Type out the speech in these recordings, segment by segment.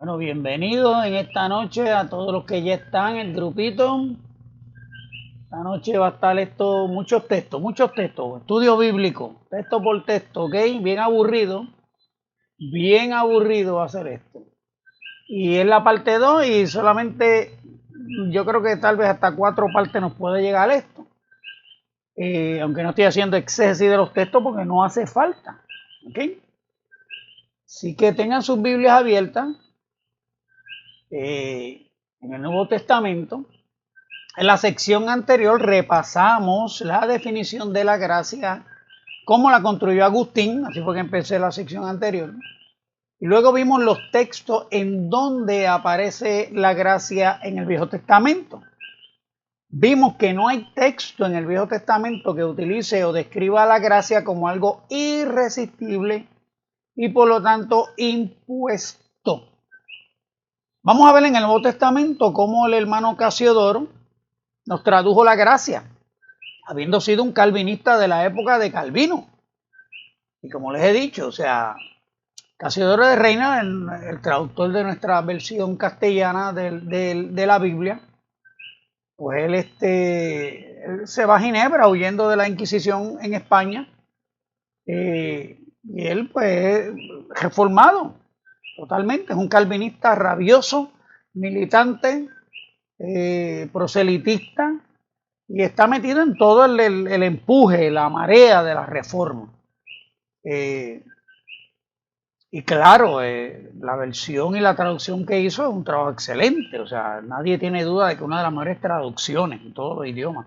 Bueno, bienvenidos en esta noche a todos los que ya están en el grupito. Esta noche va a estar esto, muchos textos, estudio bíblico, texto por texto, ¿ok? Bien aburrido va a ser esto. Y es la parte 2 y solamente yo creo que tal vez hasta 4 partes nos puede llegar esto. Aunque no estoy haciendo exégesis de los textos porque no hace falta, ¿ok? Así que tengan sus Biblias abiertas en el Nuevo Testamento. En la sección anterior repasamos la definición de la gracia, cómo la construyó Agustín, así fue que empecé la sección anterior. Y luego vimos los textos en donde aparece la gracia en el Viejo Testamento. Vimos que no hay texto en el Viejo Testamento que utilice o describa la gracia como algo irresistible y por lo tanto impuesto. Vamos a ver en el Nuevo Testamento cómo el hermano Casiodoro nos tradujo la gracia, habiendo sido un calvinista de la época de Calvino. Y como les he dicho, o sea, Casiodoro de Reina, el traductor de nuestra versión castellana de la Biblia, pues él se va a Ginebra huyendo de la Inquisición en España. Y él, pues, reformado totalmente, es un calvinista rabioso, militante, proselitista, y está metido en todo el empuje, la marea de la reforma. Y claro, la versión y la traducción que hizo es un trabajo excelente, o sea, nadie tiene duda de que una de las mejores traducciones en todos los idiomas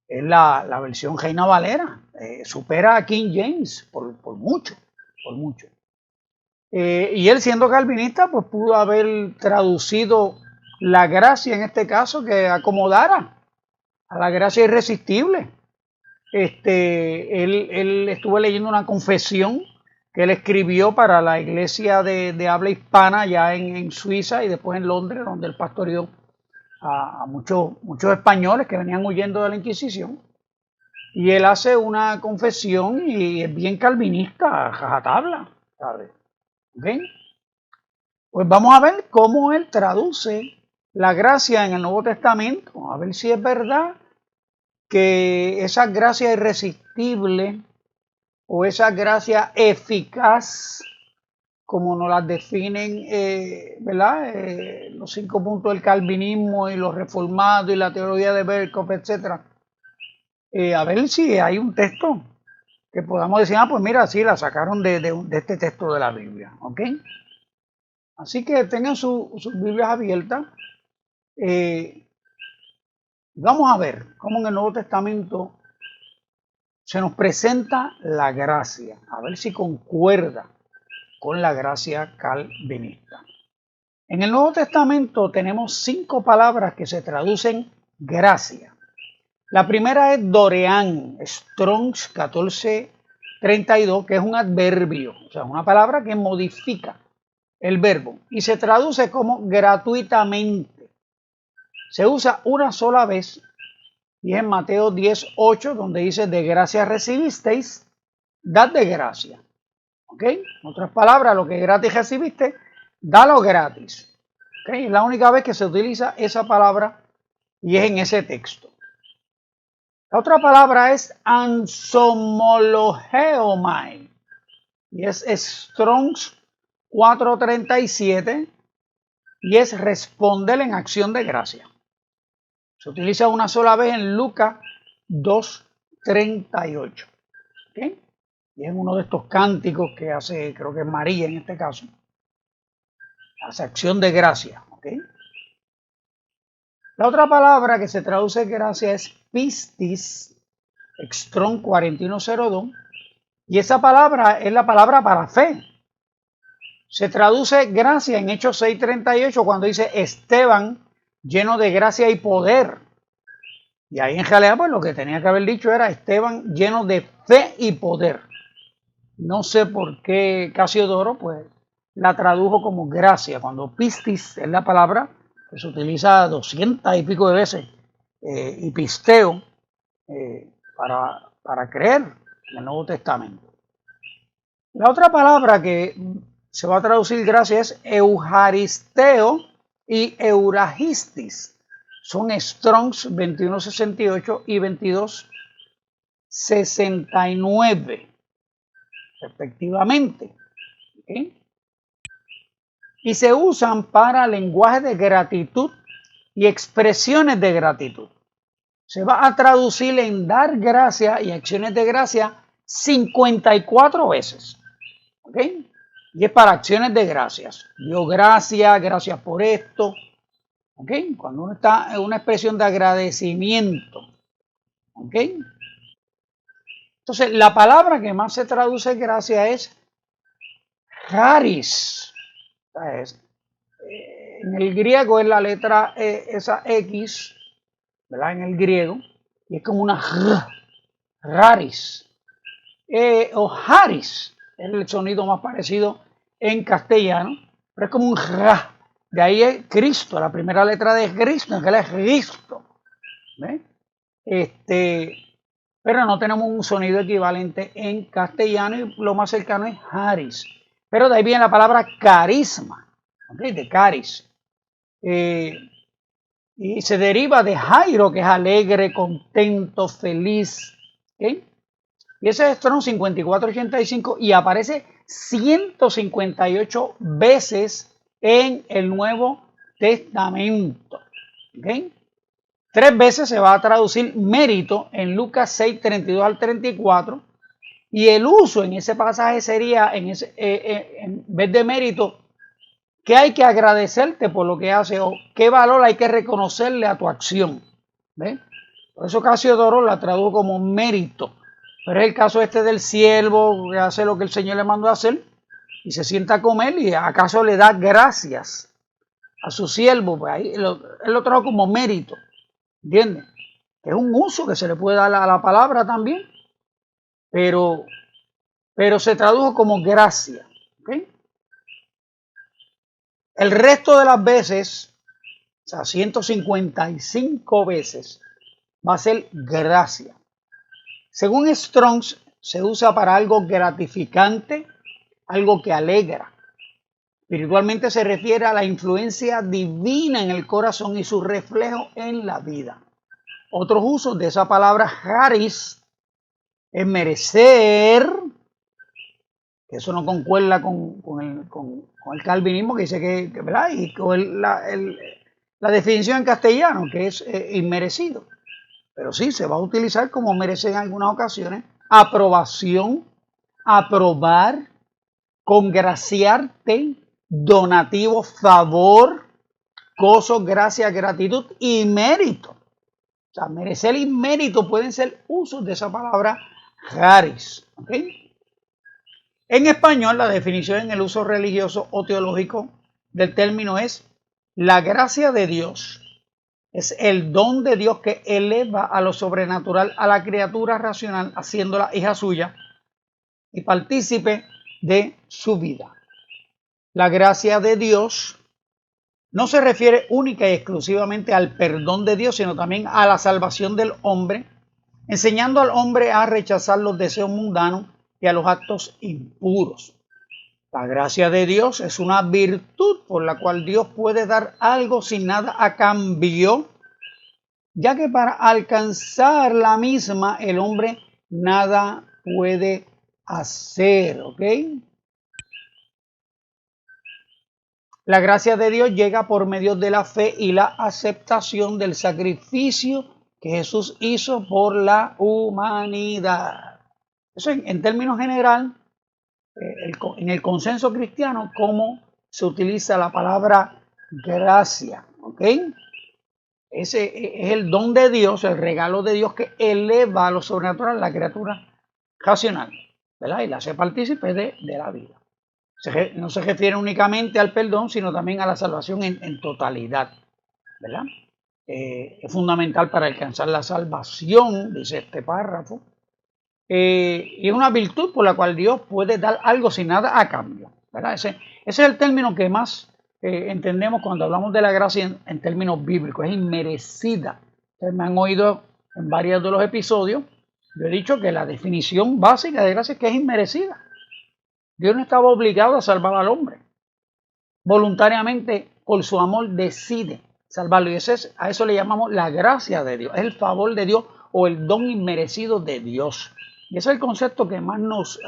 es la versión Reina Valera, supera a King James por mucho, por mucho. Y él siendo calvinista, pues pudo haber traducido la gracia en este caso que acomodara a la gracia irresistible. Él estuvo leyendo una confesión que él escribió para la iglesia de habla hispana ya en Suiza y después en Londres, donde él pastoreó a muchos españoles que venían huyendo de la Inquisición. Y él hace una confesión y es bien calvinista, jajatabla, ¿sabes? ¿Okay? Pues vamos a ver cómo él traduce la gracia en el Nuevo Testamento, a ver si es verdad que esa gracia irresistible o esa gracia eficaz, como nos las definen, ¿verdad? Los 5 puntos del calvinismo y los reformados y la teología de Berkhoff, etc. A ver si hay un texto que podamos decir, pues mira, sí, la sacaron de este texto de la Biblia, ¿ok? Así que tengan sus Biblias abiertas. Vamos a ver cómo en el Nuevo Testamento se nos presenta la gracia, a ver si concuerda con la gracia calvinista. En el Nuevo Testamento tenemos 5 palabras que se traducen gracia. La primera es doreán, Strong's 1432, que es un adverbio, o sea, una palabra que modifica el verbo y se traduce como gratuitamente. Se usa una sola vez y es en Mateo 10:8, donde dice, de gracia recibisteis, dad de gracia. ¿Ok? En otras palabras, lo que gratis recibiste, dalo gratis. ¿Ok? Es la única vez que se utiliza esa palabra y es en ese texto. La otra palabra es ansomologeomai y es Strong's 437 y es responder en acción de gracia. Se utiliza una sola vez en Lucas 2:38. ¿Okay? Y es uno de estos cánticos que hace, creo que es María en este caso, hace acción de gracia. ¿Okay? La otra palabra que se traduce gracia es pistis, Strong 4102, y esa palabra es la palabra para fe. Se traduce gracia en Hechos 6:38 cuando dice Esteban lleno de gracia y poder. Y ahí en realidad pues lo que tenía que haber dicho era Esteban lleno de fe y poder. No sé por qué Casiodoro pues la tradujo como gracia, cuando pistis es la palabra que se utiliza 200 y pico de veces, y pisteo, para creer en el Nuevo Testamento. La otra palabra que se va a traducir gracia es eujaristeo y euragistis. Son Strongs 2168 y 2269, respectivamente. ¿Okay? Y se usan para lenguaje de gratitud y expresiones de gratitud. Se va a traducir en dar gracia y acciones de gracia 54 veces. ¿Ok? Y es para acciones de gracias. Dio gracias, gracias por esto. ¿Ok? Cuando uno está en una expresión de agradecimiento. ¿Ok? Entonces, la palabra que más se traduce gracia es charis. En el griego es la letra esa X, ¿verdad? En el griego. Y es como una raris. O haris. Es el sonido más parecido en castellano. Pero es como un ra. De ahí es Cristo. La primera letra de Cristo, que es Cristo. ¿Ve? Pero no tenemos un sonido equivalente en castellano y lo más cercano es haris. Pero de ahí viene la palabra carisma, ¿okay? De caris. Y se deriva de Jairo, que es alegre, contento, feliz. ¿Okay? Y ese es Strong 5485 y aparece 158 veces en el Nuevo Testamento. ¿Okay? 3 veces se va a traducir mérito en Lucas 6, 32 al 34. Y el uso en ese pasaje sería, en vez de mérito, ¿qué hay que agradecerte por lo que hace? O qué valor hay que reconocerle a tu acción. ¿Ves? Por eso Casiodoro la tradujo como mérito. Pero es el caso este del siervo que hace lo que el Señor le mandó a hacer y se sienta a comer y acaso le da gracias a su siervo. Pues ahí él lo trajo como mérito. ¿Entiendes? Es un uso que se le puede dar a la palabra también, pero se tradujo como gracia. ¿Okay? El resto de las veces, o sea, 155 veces, va a ser gracia. Según Strongs, se usa para algo gratificante, algo que alegra. Espiritualmente se refiere a la influencia divina en el corazón y su reflejo en la vida. Otros usos de esa palabra charis es merecer, que eso no concuerda con el calvinismo que dice que ¿verdad? Y con la definición en castellano, que es inmerecido. Pero sí, se va a utilizar como merece en algunas ocasiones. Aprobación, aprobar, congraciarte, donativo, favor, gozo, gracia, gratitud y mérito. O sea, merecer y mérito pueden ser usos de esa palabra charis. ¿Okay? En español, la definición en el uso religioso o teológico del término es la gracia de Dios. Es el don de Dios que eleva a lo sobrenatural a la criatura racional, haciéndola hija suya y partícipe de su vida. La gracia de Dios no se refiere única y exclusivamente al perdón de Dios, sino también a la salvación del hombre, enseñando al hombre a rechazar los deseos mundanos y a los actos impuros. La gracia de Dios es una virtud por la cual Dios puede dar algo sin nada a cambio, ya que para alcanzar la misma el hombre nada puede hacer, ¿ok? La gracia de Dios llega por medio de la fe y la aceptación del sacrificio que Jesús hizo por la humanidad. Eso en términos general, en el consenso cristiano, cómo se utiliza la palabra gracia, ¿ok? Ese es el don de Dios, el regalo de Dios que eleva a lo sobrenatural a la criatura racional, ¿verdad? Y la hace partícipe de la vida. No se refiere únicamente al perdón, sino también a la salvación en totalidad, ¿verdad? Es fundamental para alcanzar la salvación, dice este párrafo, y es una virtud por la cual Dios puede dar algo sin nada a cambio, ¿verdad? Ese es el término que más entendemos cuando hablamos de la gracia en términos bíblicos, es inmerecida. Ustedes me han oído en varios de los episodios, yo he dicho que la definición básica de gracia es que es inmerecida. Dios no estaba obligado a salvar al hombre. Voluntariamente, por su amor, decide salvarlo. Y a eso le llamamos la gracia de Dios. Es el favor de Dios o el don inmerecido de Dios. Y ese es el concepto que más nos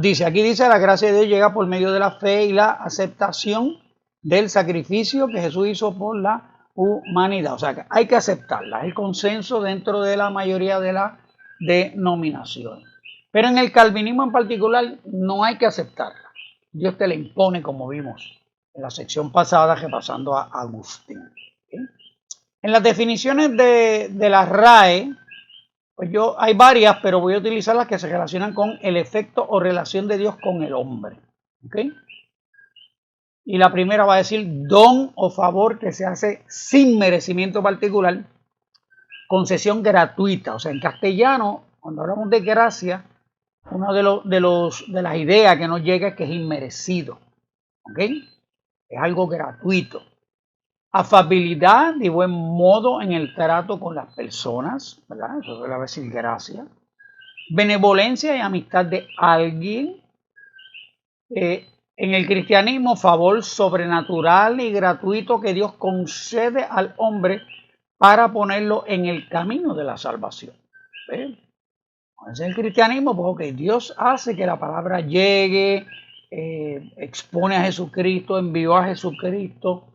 dice. Aquí dice: la gracia de Dios llega por medio de la fe y la aceptación del sacrificio que Jesús hizo por la humanidad. O sea, que hay que aceptarla. Es el consenso dentro de la mayoría de las denominaciones. Pero en el calvinismo en particular no hay que aceptarla. Dios te la impone, como vimos en la sección pasada, repasando a Agustín. ¿Okay? En las definiciones de la RAE, pues hay varias, pero voy a utilizar las que se relacionan con el efecto o relación de Dios con el hombre. ¿Okay? Y la primera va a decir don o favor que se hace sin merecimiento particular, concesión gratuita. O sea, en castellano, cuando hablamos de gracia, una de las ideas que nos llega es que es inmerecido. ¿Ok? Es algo gratuito. Afabilidad y buen modo en el trato con las personas, ¿verdad? Eso se le va a decir gracia. Benevolencia y amistad de alguien. En el cristianismo, favor sobrenatural y gratuito que Dios concede al hombre para ponerlo en el camino de la salvación. ¿Ves? Es el cristianismo, porque Dios hace que la palabra llegue, expone a Jesucristo, envió a Jesucristo,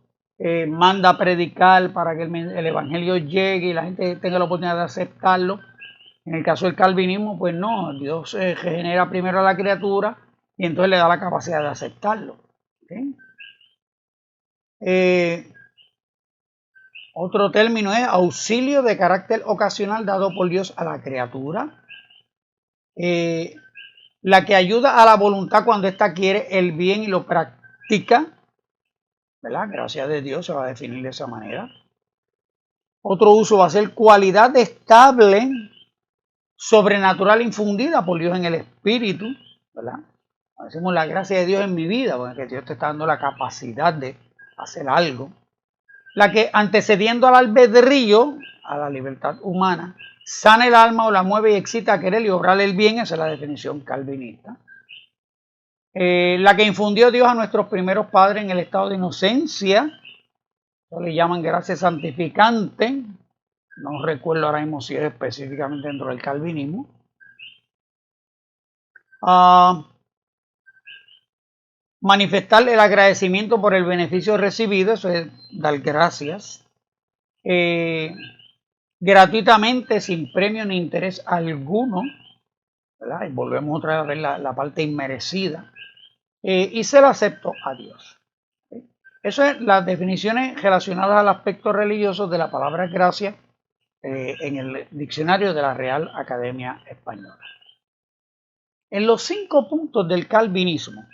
manda a predicar para que el evangelio llegue y la gente tenga la oportunidad de aceptarlo. En el caso del calvinismo, pues no, Dios regenera primero a la criatura y entonces le da la capacidad de aceptarlo. ¿Okay? Otro término es auxilio de carácter ocasional dado por Dios a la criatura. La que ayuda a la voluntad cuando ésta quiere el bien y lo practica, ¿verdad? Gracias de Dios se va a definir de esa manera. Otro uso va a ser cualidad estable, sobrenatural infundida por Dios en el espíritu, ¿verdad? Decimos la gracia de Dios en mi vida, porque Dios te está dando la capacidad de hacer algo. La que antecediendo al albedrío, a la libertad humana, sana el alma o la mueve y excita a querer y obrar el bien, esa es la definición calvinista. La que infundió Dios a nuestros primeros padres en el estado de inocencia, eso le llaman gracia santificante, no recuerdo ahora mismo si es específicamente dentro del calvinismo. Manifestar el agradecimiento por el beneficio recibido, eso es dar gracias. Gratuitamente, sin premio ni interés alguno, ¿verdad? Y volvemos otra vez a ver la parte inmerecida. Y se lo acepto a Dios. ¿Okay? Eso es las definiciones relacionadas al aspecto religioso de la palabra gracia en el diccionario de la Real Academia Española. En los 5 puntos del calvinismo,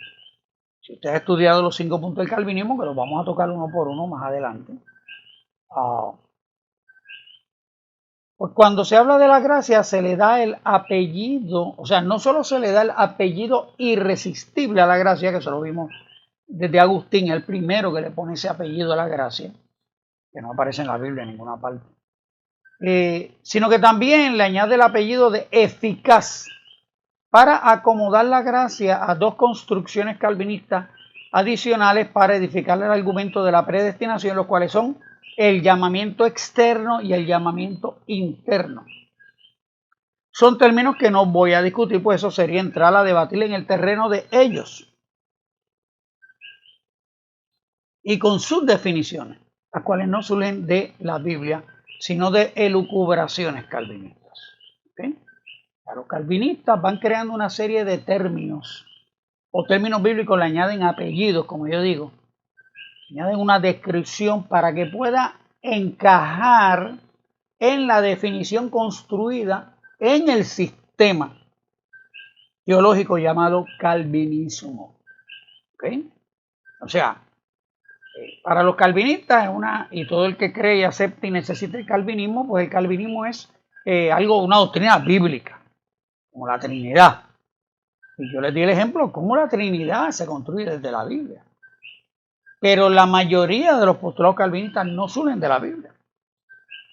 si usted ha estudiado los 5 puntos del calvinismo, que los vamos a tocar uno por uno más adelante, pues cuando se habla de la gracia se le da el apellido, o sea, no solo se le da el apellido irresistible a la gracia, que eso lo vimos desde Agustín, el primero que le pone ese apellido a la gracia, que no aparece en la Biblia en ninguna parte, sino que también le añade el apellido de eficaz para acomodar la gracia a 2 construcciones calvinistas adicionales para edificar el argumento de la predestinación, los cuales son el llamamiento externo y el llamamiento interno. Son términos que no voy a discutir, pues eso sería entrar a debatir en el terreno de ellos y con sus definiciones, las cuales no surgen de la Biblia, sino de elucubraciones calvinistas. ¿Okay? A los calvinistas van creando una serie de términos, o términos bíblicos le añaden apellidos, como yo digo, añaden una descripción para que pueda encajar en la definición construida en el sistema teológico llamado calvinismo. ¿Okay? O sea, para los calvinistas y todo el que cree, acepta y necesita el calvinismo, pues el calvinismo es una doctrina bíblica, como la Trinidad. Y yo les di el ejemplo cómo la Trinidad se construye desde la Biblia. Pero la mayoría de los postulados calvinistas no surgen de la Biblia.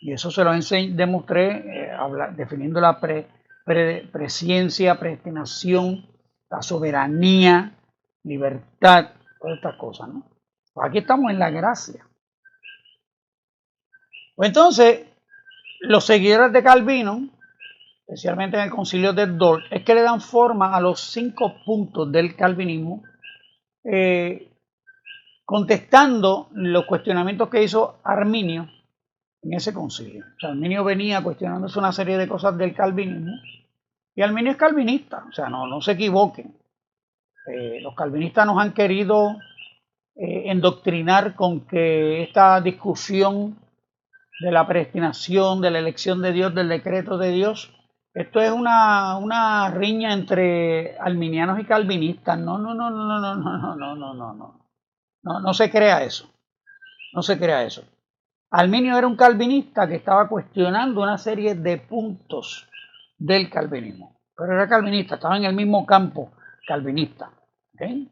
Y eso se lo demostré definiendo la presciencia, predestinación la soberanía, libertad, todas estas cosas, ¿no? Pues aquí estamos en la gracia. Pues entonces, los seguidores de Calvino, especialmente en el concilio de Dort, es que le dan forma a los 5 puntos del calvinismo, contestando los cuestionamientos que hizo Arminio en ese concilio. O sea, Arminio venía cuestionándose una serie de cosas del calvinismo, y Arminio es calvinista, o sea, no se equivoquen. Los calvinistas nos han querido endoctrinar con que esta discusión de la predestinación, de la elección de Dios, del decreto de Dios, esto es una riña entre arminianos y calvinistas. No se crea eso. No se crea eso. Arminio era un calvinista que estaba cuestionando una serie de puntos del calvinismo. Pero era calvinista, estaba en el mismo campo calvinista. ¿Okay?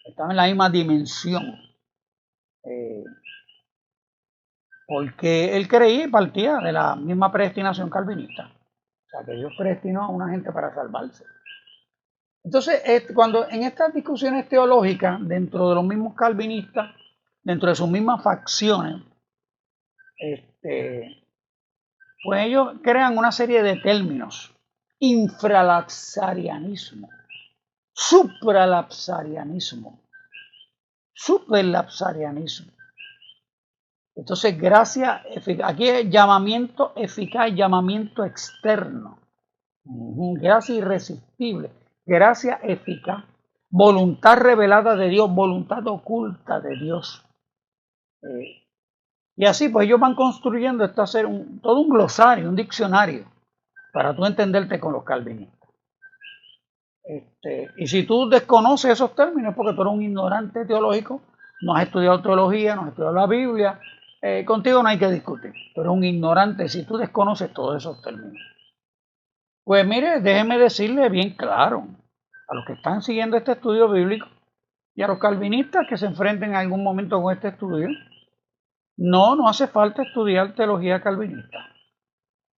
Estaba en la misma dimensión. Porque él creía y partía de la misma predestinación calvinista. O sea, que Dios predestinó a una gente para salvarse. Entonces, cuando en estas discusiones teológicas, dentro de los mismos calvinistas, dentro de sus mismas facciones, pues ellos crean una serie de términos. Infralapsarianismo, supralapsarianismo, superlapsarianismo. Entonces, gracia, aquí es llamamiento eficaz, llamamiento externo. Gracia irresistible, gracia eficaz, voluntad revelada de Dios, voluntad oculta de Dios. Y así, pues ellos van construyendo esto, hacer todo un glosario, un diccionario, para tú entenderte con los calvinistas. Y si tú desconoces esos términos, es porque tú eres un ignorante teológico, no has estudiado teología, no has estudiado la Biblia, contigo no hay que discutir. Tú eres un ignorante si tú desconoces todos esos términos. Pues mire, déjeme decirle bien claro a los que están siguiendo este estudio bíblico y a los calvinistas que se enfrenten en algún momento con este estudio, no hace falta estudiar teología calvinista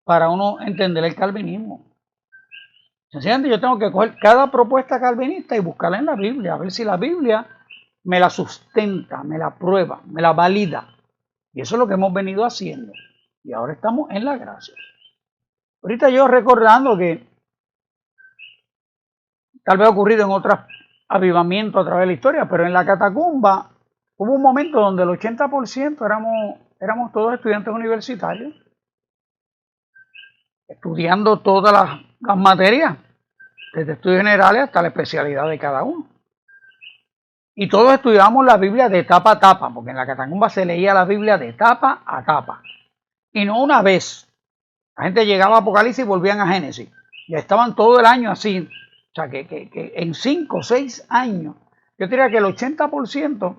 para uno entender el calvinismo. Sencillamente yo tengo que coger cada propuesta calvinista y buscarla en la Biblia, a ver si la Biblia me la sustenta, me la prueba, me la valida. Y eso es lo que hemos venido haciendo. Y ahora estamos en la gracia. Ahorita yo recordando que tal vez ha ocurrido en otros avivamientos a través de la historia, pero en la catacumba hubo un momento donde el 80% éramos todos estudiantes universitarios, estudiando todas las materias, desde estudios generales hasta la especialidad de cada uno. Y todos estudiábamos la Biblia de tapa a tapa, porque en la catacumba se leía la Biblia de tapa a tapa. Y no una vez. La gente llegaba a Apocalipsis y volvían a Génesis. Ya estaban todo el año así. O sea, que en 5 o 6 años, yo diría que el 80%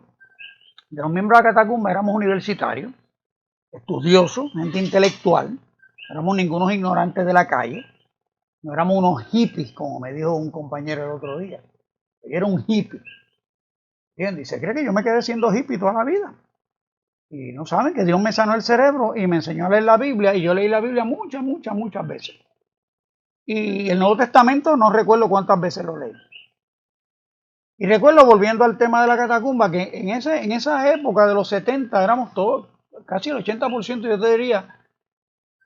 de los miembros de la catacumba éramos universitarios, estudiosos, gente intelectual. No éramos ningunos ignorantes de la calle. No éramos unos hippies, como me dijo un compañero el otro día. Yo era un hippie. ¿Entiendes? Y se cree que yo me quedé siendo hippie toda la vida. Y no saben que Dios me sanó el cerebro y me enseñó a leer la Biblia. Y yo leí la Biblia muchas veces. Y el Nuevo Testamento no recuerdo cuántas veces lo leí. Y recuerdo, volviendo al tema de la catacumba, que en esa época de los 70 éramos todos, casi el 80% yo te diría,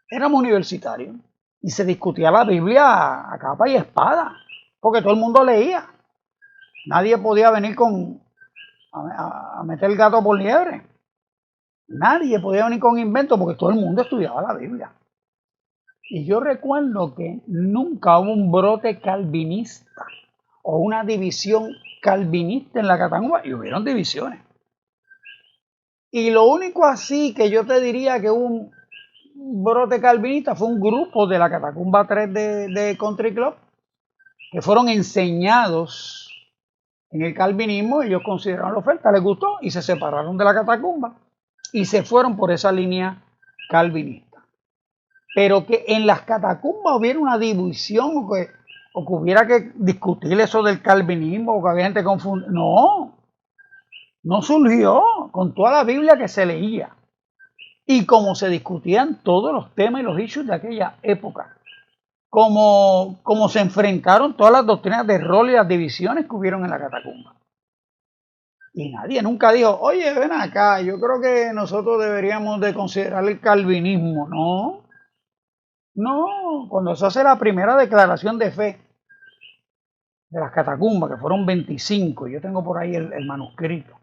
éramos universitarios. Y se discutía la Biblia a capa y espada, porque todo el mundo leía. Nadie podía venir a meter el gato por liebre. Nadie podía venir con invento porque todo el mundo estudiaba la Biblia. Y yo recuerdo que nunca hubo un brote calvinista o una división calvinista en la catacumba, y hubieron divisiones. Y lo único así que yo te diría que hubo un brote calvinista fue un grupo de la catacumba 3 de Country Club que fueron enseñados en el calvinismo. Ellos consideraron la oferta, les gustó y se separaron de la catacumba y se fueron por esa línea calvinista. Pero que en las catacumbas hubiera una división o que hubiera que discutir eso del calvinismo o que había gente confundida. No surgió con toda la Biblia que se leía y como se discutían todos los temas y los issues de aquella época. como se enfrentaron todas las doctrinas de rol y las divisiones que hubieron en la catacumba. Y nadie nunca dijo, oye, ven acá, yo creo que nosotros deberíamos de considerar el calvinismo. No, no, cuando se hace la primera declaración de fe de las catacumbas, que fueron 25, yo tengo por ahí el manuscrito,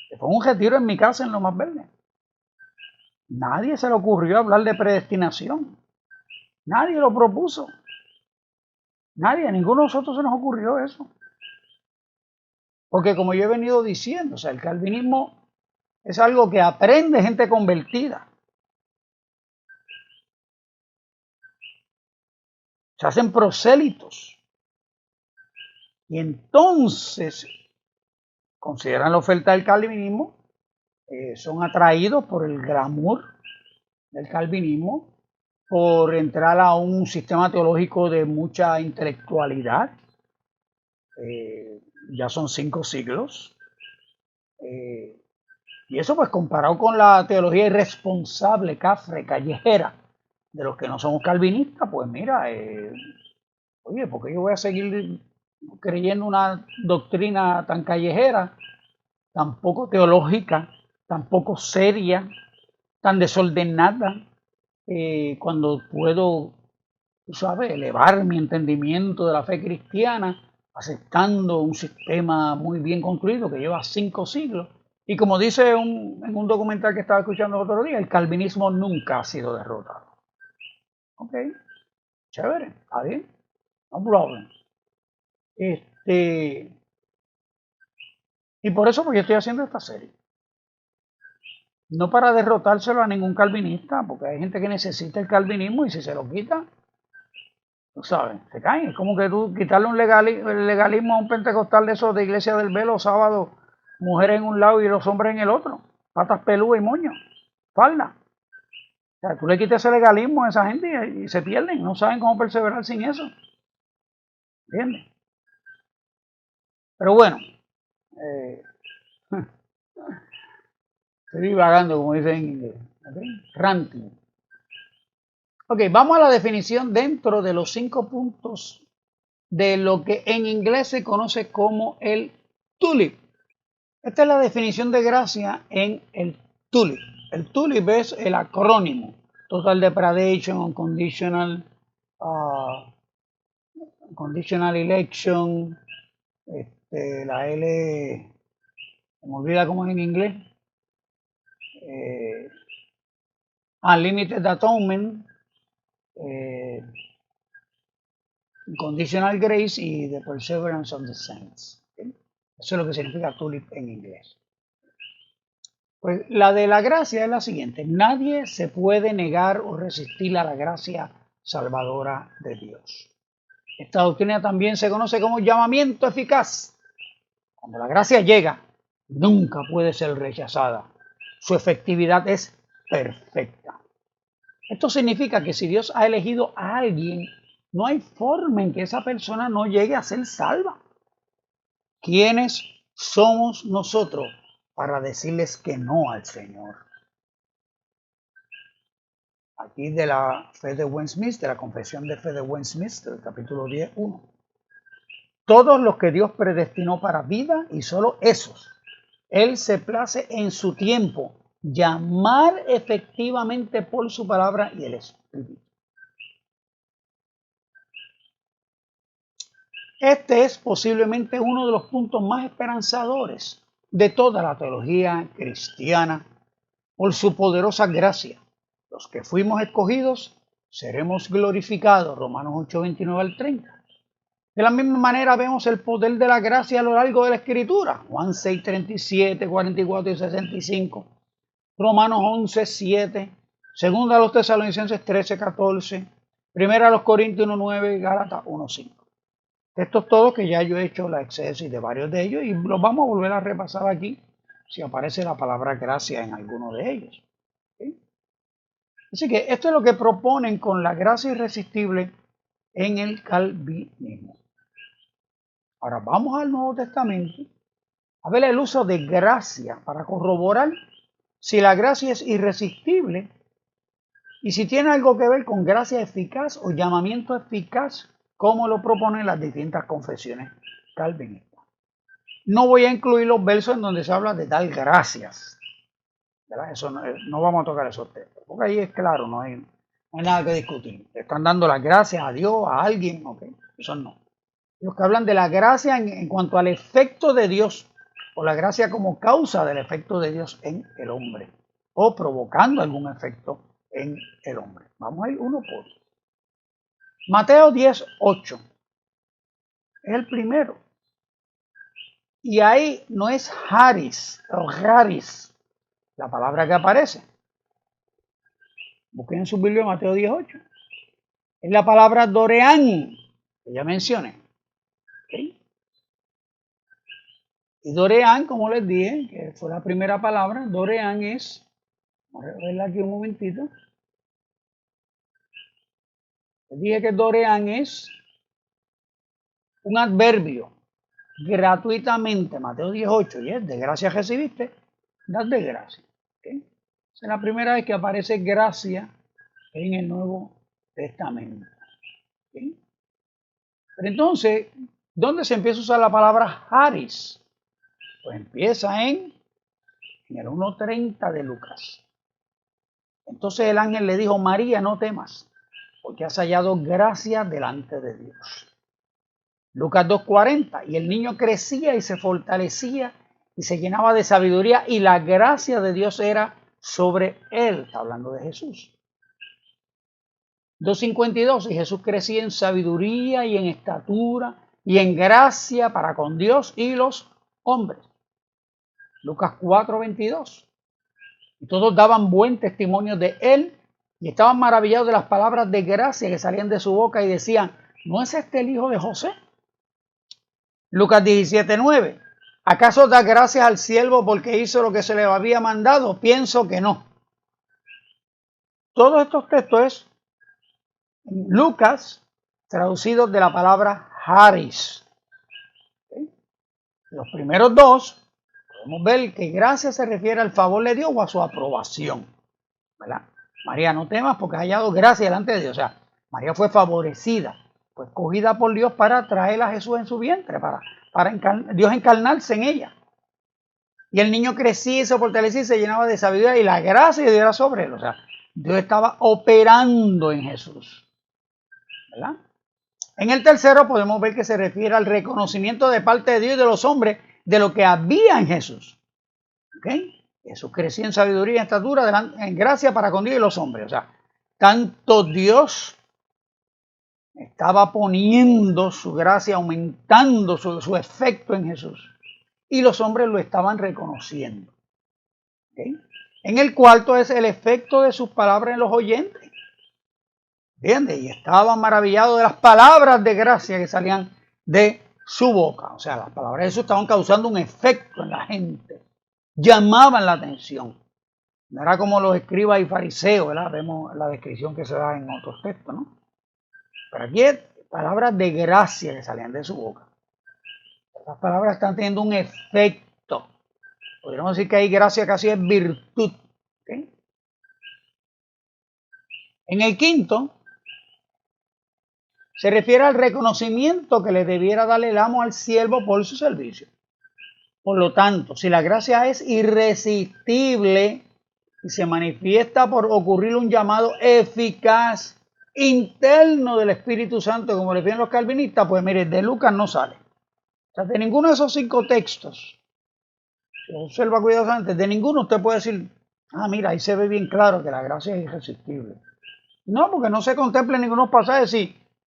que fue un retiro en mi casa en Lomas Verdes. Nadie se le ocurrió hablar de predestinación. Nadie lo propuso. Nadie, a ninguno de nosotros se nos ocurrió eso. Porque como yo he venido diciendo, o sea, el calvinismo es algo que aprende gente convertida. Se hacen prosélitos. Y entonces consideran la oferta del calvinismo, son atraídos por el glamour del calvinismo, por entrar a un sistema teológico de mucha intelectualidad. Ya son 5 siglos. Y eso pues comparado con la teología irresponsable, cafre, callejera, de los que no somos calvinistas, pues mira, oye, ¿por qué yo voy a seguir creyendo una doctrina tan callejera, tan poco teológica, tan poco seria, tan desordenada, cuando puedo, tú sabes, elevar mi entendimiento de la fe cristiana aceptando un sistema muy bien construido que lleva 5 siglos? Y como dice en un documental que estaba escuchando el otro día, el calvinismo nunca ha sido derrotado. Ok, chévere, está bien, no problem. Y por eso pues yo estoy haciendo esta serie. No para derrotárselo a ningún calvinista, porque hay gente que necesita el calvinismo y si se lo quita, tú sabes, se caen. Es como que tú quitarle el legalismo a un pentecostal de esos de Iglesia del Velo, sábado, mujeres en un lado y los hombres en el otro, patas peludas y moños, falda. O sea, tú le quitas ese legalismo a esa gente y se pierden, no saben cómo perseverar sin eso. ¿Entiendes? Pero bueno, estoy divagando, como dicen en inglés. ¿Okay? Ranting. Ok, vamos a la definición dentro de los 5 puntos de lo que en inglés se conoce como el TULIP. Esta es la definición de gracia en el TULIP. El TULIP es el acrónimo: Total Deprivation, Conditional Election, la L, me olvida cómo es en inglés, Unlimited Atonement, Conditional Grace y The Perseverance of the Saints. ¿Okay? Eso es lo que significa TULIP en inglés. Pues la de la gracia es la siguiente: nadie se puede negar o resistir a la gracia salvadora de Dios. Esta doctrina también se conoce como llamamiento eficaz. Cuando la gracia llega, nunca puede ser rechazada. Su efectividad es perfecta. Esto significa que si Dios ha elegido a alguien, no hay forma en que esa persona no llegue a ser salva. ¿Quiénes somos nosotros para decirles que no al Señor? Aquí de la fe de Westminster, de la confesión de fe de Westminster, capítulo 10, 1. Todos los que Dios predestinó para vida, y solo esos, Él se place en su tiempo llamar efectivamente por su palabra y el Espíritu. Este es posiblemente uno de los puntos más esperanzadores de toda la teología cristiana por su poderosa gracia. Los que fuimos escogidos seremos glorificados, Romanos 8, 29 al 30. De la misma manera vemos el poder de la gracia a lo largo de la Escritura. Juan 6, 37, 44 y 65. Romanos 11, 7. Segunda a los Tesalonicenses 13, 14. Primera a los Corintios 1, 9 y Gálatas 1, 5. Estos todos que ya yo he hecho la exégesis de varios de ellos y los vamos a volver a repasar aquí si aparece la palabra gracia en alguno de ellos. ¿Sí? Así que esto es lo que proponen con la gracia irresistible en el calvinismo. Ahora vamos al Nuevo Testamento a ver el uso de gracia para corroborar si la gracia es irresistible y si tiene algo que ver con gracia eficaz o llamamiento eficaz, como lo proponen las distintas confesiones calvinistas. No voy a incluir los versos en donde se habla de dar gracias, ¿verdad? Eso no vamos a tocar esos temas, porque ahí es claro, no hay nada que discutir. Le están dando las gracias a Dios, a alguien, ok, eso no. Los que hablan de la gracia en cuanto al efecto de Dios, o la gracia como causa del efecto de Dios en el hombre, o provocando algún efecto en el hombre. Vamos a ir uno por uno. Mateo 10:8 es el primero. Y ahí no es Haris o Haris la palabra que aparece. Busquen en su Biblia Mateo 10:8. Es la palabra Doreán, que ya mencioné. ¿Okay? Y Doreán, como les dije, que fue la primera palabra, Doreán es, vamos a verla aquí un momentito. Les dije que Doreán es un adverbio, gratuitamente, Mateo 18, y es de gracia recibiste, das de gracia. ¿Okay? Es la primera vez que aparece gracia en el Nuevo Testamento. ¿Okay? Pero entonces, ¿dónde se empieza a usar la palabra Haris? Pues empieza en el 1:30 de Lucas. Entonces el ángel le dijo, María, no temas, porque has hallado gracia delante de Dios. Lucas 2:40, y el niño crecía y se fortalecía y se llenaba de sabiduría y la gracia de Dios era sobre él. Está hablando de Jesús. 2:52, y Jesús crecía en sabiduría y en estatura y en gracia para con Dios y los hombres. Lucas 4:22, y todos daban buen testimonio de él y estaban maravillados de las palabras de gracia que salían de su boca y decían, ¿no es este el hijo de José? Lucas 17:9, ¿acaso da gracias al siervo porque hizo lo que se le había mandado? Pienso que no. Todos estos textos es Lucas traducidos de la palabra Haris. ¿Okay? Los primeros dos podemos ver que gracia se refiere al favor de Dios o a su aprobación, ¿verdad? María, no temas porque has hallado gracia delante de Dios. O sea, María fue favorecida, fue escogida por Dios para traer a Jesús en su vientre, para Dios encarnarse en ella. Y el niño crecía y se fortalecía y se llenaba de sabiduría y la gracia de Dios era sobre él. O sea, Dios estaba operando en Jesús, ¿verdad? En el tercero podemos ver que se refiere al reconocimiento de parte de Dios y de los hombres de lo que había en Jesús. ¿Okay? Jesús crecía en sabiduría y en estatura, en gracia para con Dios y los hombres. O sea, tanto Dios estaba poniendo su gracia, aumentando su efecto en Jesús, y los hombres lo estaban reconociendo. ¿Okay? En el cuarto es el efecto de sus palabras en los oyentes. ¿Entiendes? Y estaban maravillados de las palabras de gracia que salían de su boca. O sea, las palabras de Jesús estaban causando un efecto en la gente. Llamaban la atención. No era como los escribas y fariseos, ¿verdad? Vemos la descripción que se da en otros textos, ¿no? Pero aquí es palabras de gracia que salían de su boca. Las palabras están teniendo un efecto. Podríamos decir que hay gracia casi es virtud. ¿Okay? En el quinto, se refiere al reconocimiento que le debiera dar el amo al siervo por su servicio. Por lo tanto, si la gracia es irresistible y se manifiesta por ocurrir un llamado eficaz interno del Espíritu Santo, como le piden los calvinistas, pues mire, de Lucas no sale. O sea, de ninguno de esos 5 textos, si observa cuidadosamente, de ninguno usted puede decir, ah, mira, ahí se ve bien claro que la gracia es irresistible. No, porque no se contempla en ningunos pasajes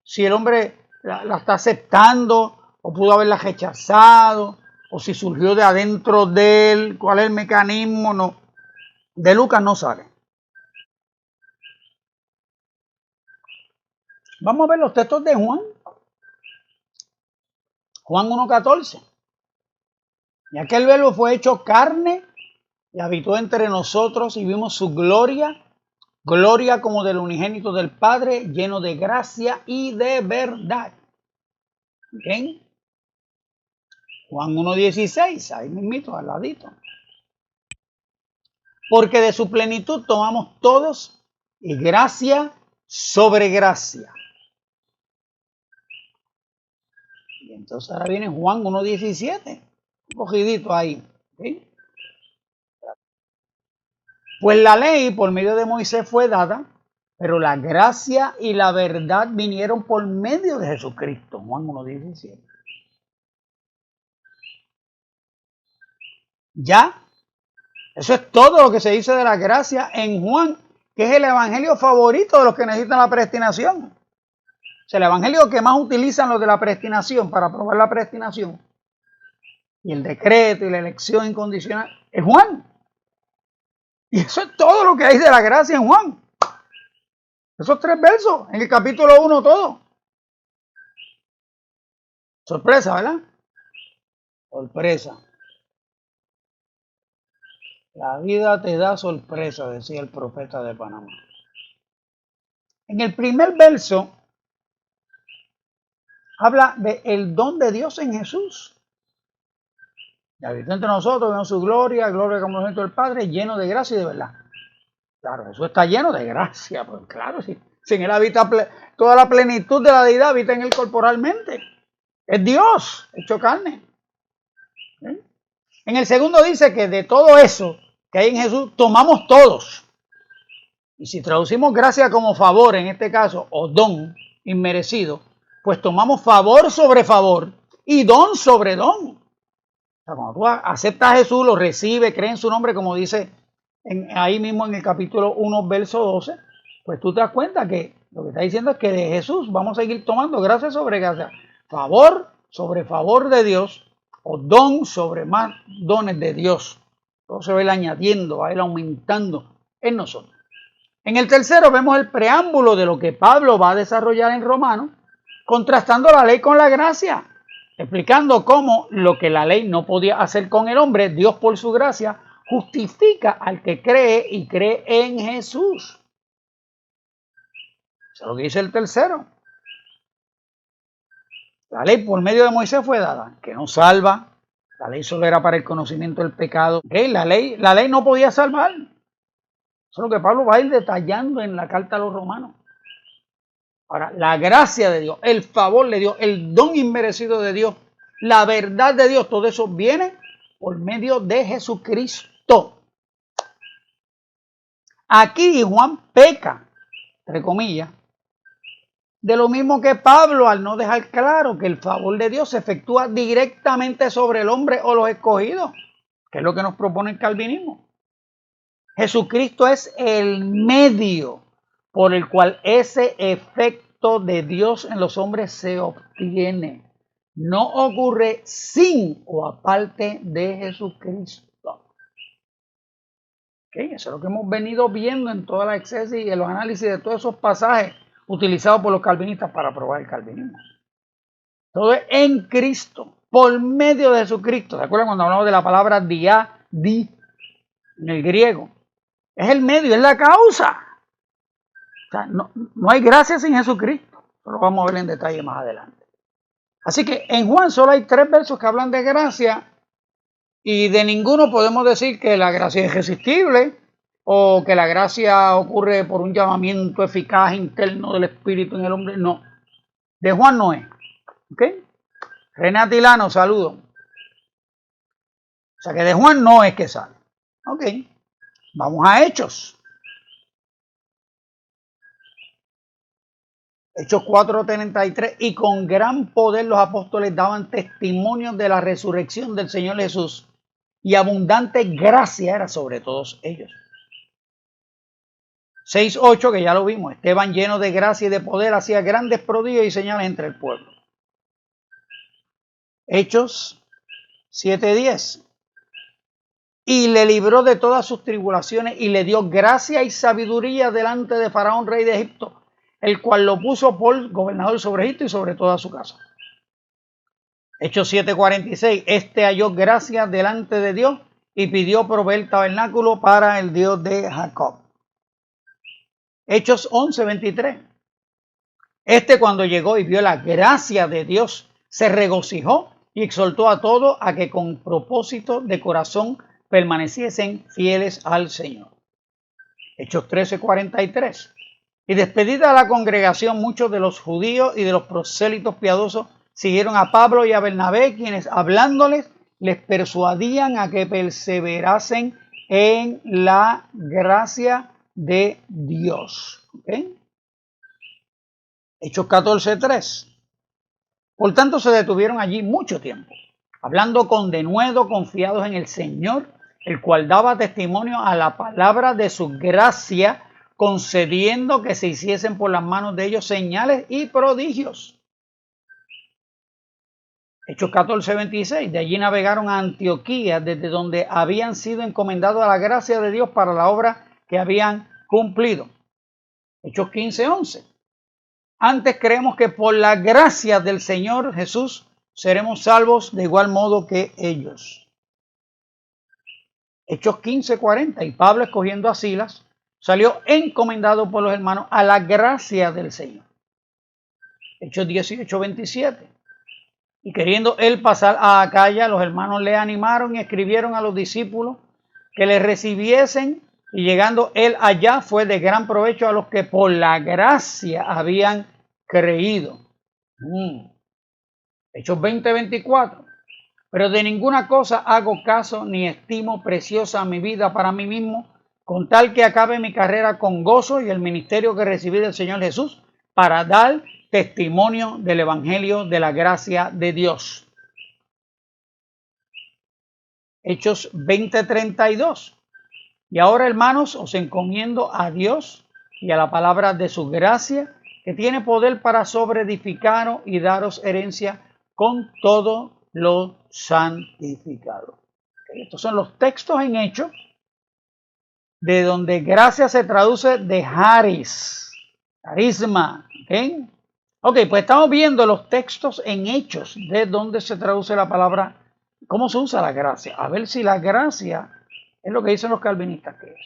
si el hombre la está aceptando o pudo haberla rechazado o si surgió de adentro de él, cuál es el mecanismo, no. De Lucas no sale. Vamos a ver los textos de Juan. Juan 1:14. Y aquel verbo fue hecho carne y habitó entre nosotros y vimos su gloria, gloria como del unigénito del Padre, lleno de gracia y de verdad. ¿Okay? Juan 1:16, ahí mismito, al ladito. Porque de su plenitud tomamos todos y gracia sobre gracia. Y entonces ahora viene Juan 1:17, un cogidito ahí. ¿Sí? Pues la ley por medio de Moisés fue dada, pero la gracia y la verdad vinieron por medio de Jesucristo. Juan 1:17. Ya, eso es todo lo que se dice de la gracia en Juan, que es el evangelio favorito de los que necesitan la predestinación. O sea, el evangelio que más utilizan los de la predestinación para probar la predestinación y el decreto y la elección incondicional es Juan. Y eso es todo lo que hay de la gracia en Juan. Esos 3 versos, en el capítulo 1 todo. Sorpresa, ¿verdad? Sorpresa. La vida te da sorpresa, decía el profeta de Panamá. En el primer verso habla del don de Dios en Jesús. Y habitó entre nosotros, vemos su gloria, gloria como el del Padre, lleno de gracia y de verdad. Claro, Jesús está lleno de gracia, pues claro, si en él habita toda la plenitud de la deidad, habita en él corporalmente. Es Dios, hecho carne. ¿Sí? En el segundo dice que de todo eso que hay en Jesús, tomamos todos. Y si traducimos gracia como favor, en este caso, o don inmerecido, pues tomamos favor sobre favor y don sobre don. O sea, cuando tú aceptas a Jesús, lo recibes, crees en su nombre, como dice ahí mismo en el capítulo 1, verso 12, pues tú te das cuenta que lo que está diciendo es que de Jesús vamos a seguir tomando gracia sobre gracia, favor sobre favor de Dios, o don sobre más dones de Dios. Todo se va a ir añadiendo, va a ir aumentando en nosotros. En el tercero vemos el preámbulo de lo que Pablo va a desarrollar en Romanos, contrastando la ley con la gracia, explicando cómo lo que la ley no podía hacer con el hombre, Dios por su gracia justifica al que cree y cree en Jesús. Eso es lo que dice el tercero. La ley por medio de Moisés fue dada, que no salva. La ley solo era para el conocimiento del pecado. La ley no podía salvar. Eso es lo que Pablo va a ir detallando en la carta a los romanos. Ahora, la gracia de Dios, el favor de Dios, el don inmerecido de Dios, la verdad de Dios, todo eso viene por medio de Jesucristo. Aquí Juan peca, entre comillas, de lo mismo que Pablo al no dejar claro que el favor de Dios se efectúa directamente sobre el hombre o los escogidos, que es lo que nos propone el calvinismo. Jesucristo es el medio por el cual ese efecto de Dios en los hombres se obtiene. No ocurre sin o aparte de Jesucristo. ¿Okay? Eso es lo que hemos venido viendo en toda la exégesis y en los análisis de todos esos pasajes utilizados por los calvinistas para probar el calvinismo. Todo es en Cristo, por medio de Jesucristo. ¿Se acuerdan cuando hablamos de la palabra di en el griego? Es el medio, es la causa. O sea, no hay gracia sin Jesucristo. Eso lo vamos a ver en detalle más adelante. Así que en Juan solo hay 3 versos que hablan de gracia y de ninguno podemos decir que la gracia es irresistible o que la gracia ocurre por un llamamiento eficaz interno del Espíritu en el hombre. No, de Juan no es. ¿Ok? René Atilano, saludo. O sea que de Juan no es que sale. Ok, vamos a Hechos. Hechos 4:33, y con gran poder los apóstoles daban testimonio de la resurrección del Señor Jesús, y abundante gracia era sobre todos ellos. 6:8, que ya lo vimos, Esteban lleno de gracia y de poder hacía grandes prodigios y señales entre el pueblo. Hechos 7:10, y le libró de todas sus tribulaciones y le dio gracia y sabiduría delante de Faraón, rey de Egipto, el cual lo puso por gobernador sobre Egipto y sobre toda su casa. Hechos 7:46, halló gracia delante de Dios y pidió proveer el tabernáculo para el Dios de Jacob. Hechos 11:23, cuando llegó y vio la gracia de Dios, se regocijó y exhortó a todos a que con propósito de corazón permaneciesen fieles al Señor. Hechos 13:43. Y despedida la congregación, muchos de los judíos y de los prosélitos piadosos siguieron a Pablo y a Bernabé, quienes hablándoles les persuadían a que perseverasen en la gracia de Dios. ¿Okay? Hechos 14:3. Por tanto, se detuvieron allí mucho tiempo, hablando con denuedo, confiados en el Señor, el cual daba testimonio a la palabra de su gracia, concediendo que se hiciesen por las manos de ellos señales y prodigios. Hechos 14:26. De allí navegaron a Antioquía, desde donde habían sido encomendados a la gracia de Dios para la obra que habían cumplido. Hechos 15:11. Antes creemos que por la gracia del Señor Jesús seremos salvos de igual modo que ellos. Hechos 15:40. Y Pablo, escogiendo a Silas, salió encomendado por los hermanos a la gracia del Señor. Hechos 18:27. Y queriendo él pasar a Acaya, los hermanos le animaron y escribieron a los discípulos que le recibiesen, y llegando él allá fue de gran provecho a los que por la gracia habían creído. Hechos 20:24. Pero de ninguna cosa hago caso ni estimo preciosa mi vida para mí mismo, con tal que acabe mi carrera con gozo y el ministerio que recibí del Señor Jesús, para dar testimonio del evangelio de la gracia de Dios. Hechos 20:32. Y ahora, hermanos, os encomiendo a Dios y a la palabra de su gracia, que tiene poder para sobreedificaros y daros herencia con todo lo santificado. Estos son los textos en Hechos, de donde gracia se traduce de haris, carisma. Ok, pues estamos viendo los textos en Hechos, de donde se traduce la palabra, cómo se usa la gracia. A ver si la gracia es lo que dicen los calvinistas que es.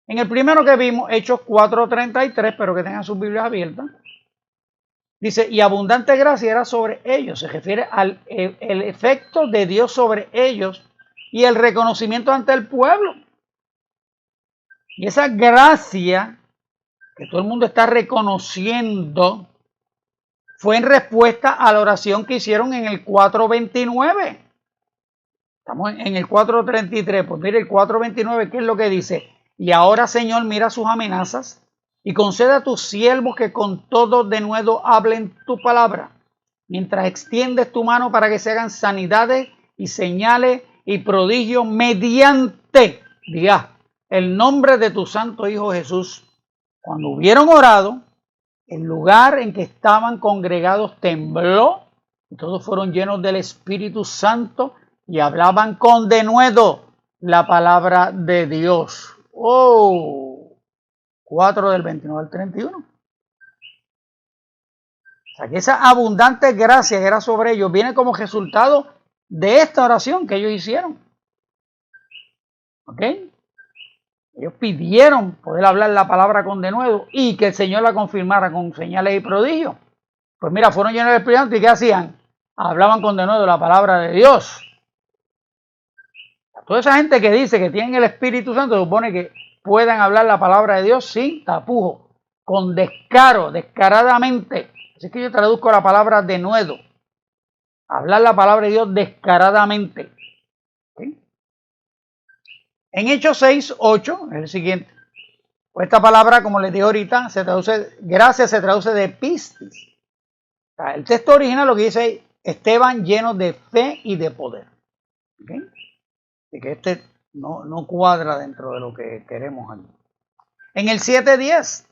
En el primero que vimos, Hechos 4:33, pero que tengan sus Biblias abiertas, dice, y abundante gracia era sobre ellos. Se refiere al el efecto de Dios sobre ellos y el reconocimiento ante el pueblo. Y esa gracia que todo el mundo está reconociendo fue en respuesta a la oración que hicieron en el 4:29. Estamos en el 4:33. Pues mire, el 4:29, ¿qué es lo que dice? Y ahora, Señor, mira sus amenazas y concede a tus siervos que con todo denuedo hablen tu palabra, mientras extiendes tu mano para que se hagan sanidades y señales y prodigios mediante, diga, el nombre de tu santo Hijo Jesús. Cuando hubieron orado, el lugar en que estaban congregados tembló y todos fueron llenos del Espíritu Santo y hablaban con denuedo la palabra de Dios. 4 del 29 al 31. O sea que esa abundante gracia que era sobre ellos viene como resultado de esta oración que ellos hicieron. ¿Ok? Ellos pidieron poder hablar la palabra con denuedo y que el Señor la confirmara con señales y prodigios. Pues mira, fueron llenos del Espíritu Santo y ¿qué hacían? Hablaban con denuedo la palabra de Dios. Toda esa gente que dice que tienen el Espíritu Santo supone que puedan hablar la palabra de Dios sin tapujo, con descaro, descaradamente. Así que yo traduzco la palabra denuedo. Hablar la palabra de Dios descaradamente. ¿Sí? En Hechos 6:8, es el siguiente. Pues esta palabra, como les dije ahorita, se traduce, gracia se traduce de pistis. O sea, el texto original lo que dice es Esteban lleno de fe y de poder. ¿Okay? Así que este no cuadra dentro de lo que queremos aquí. En el 7:10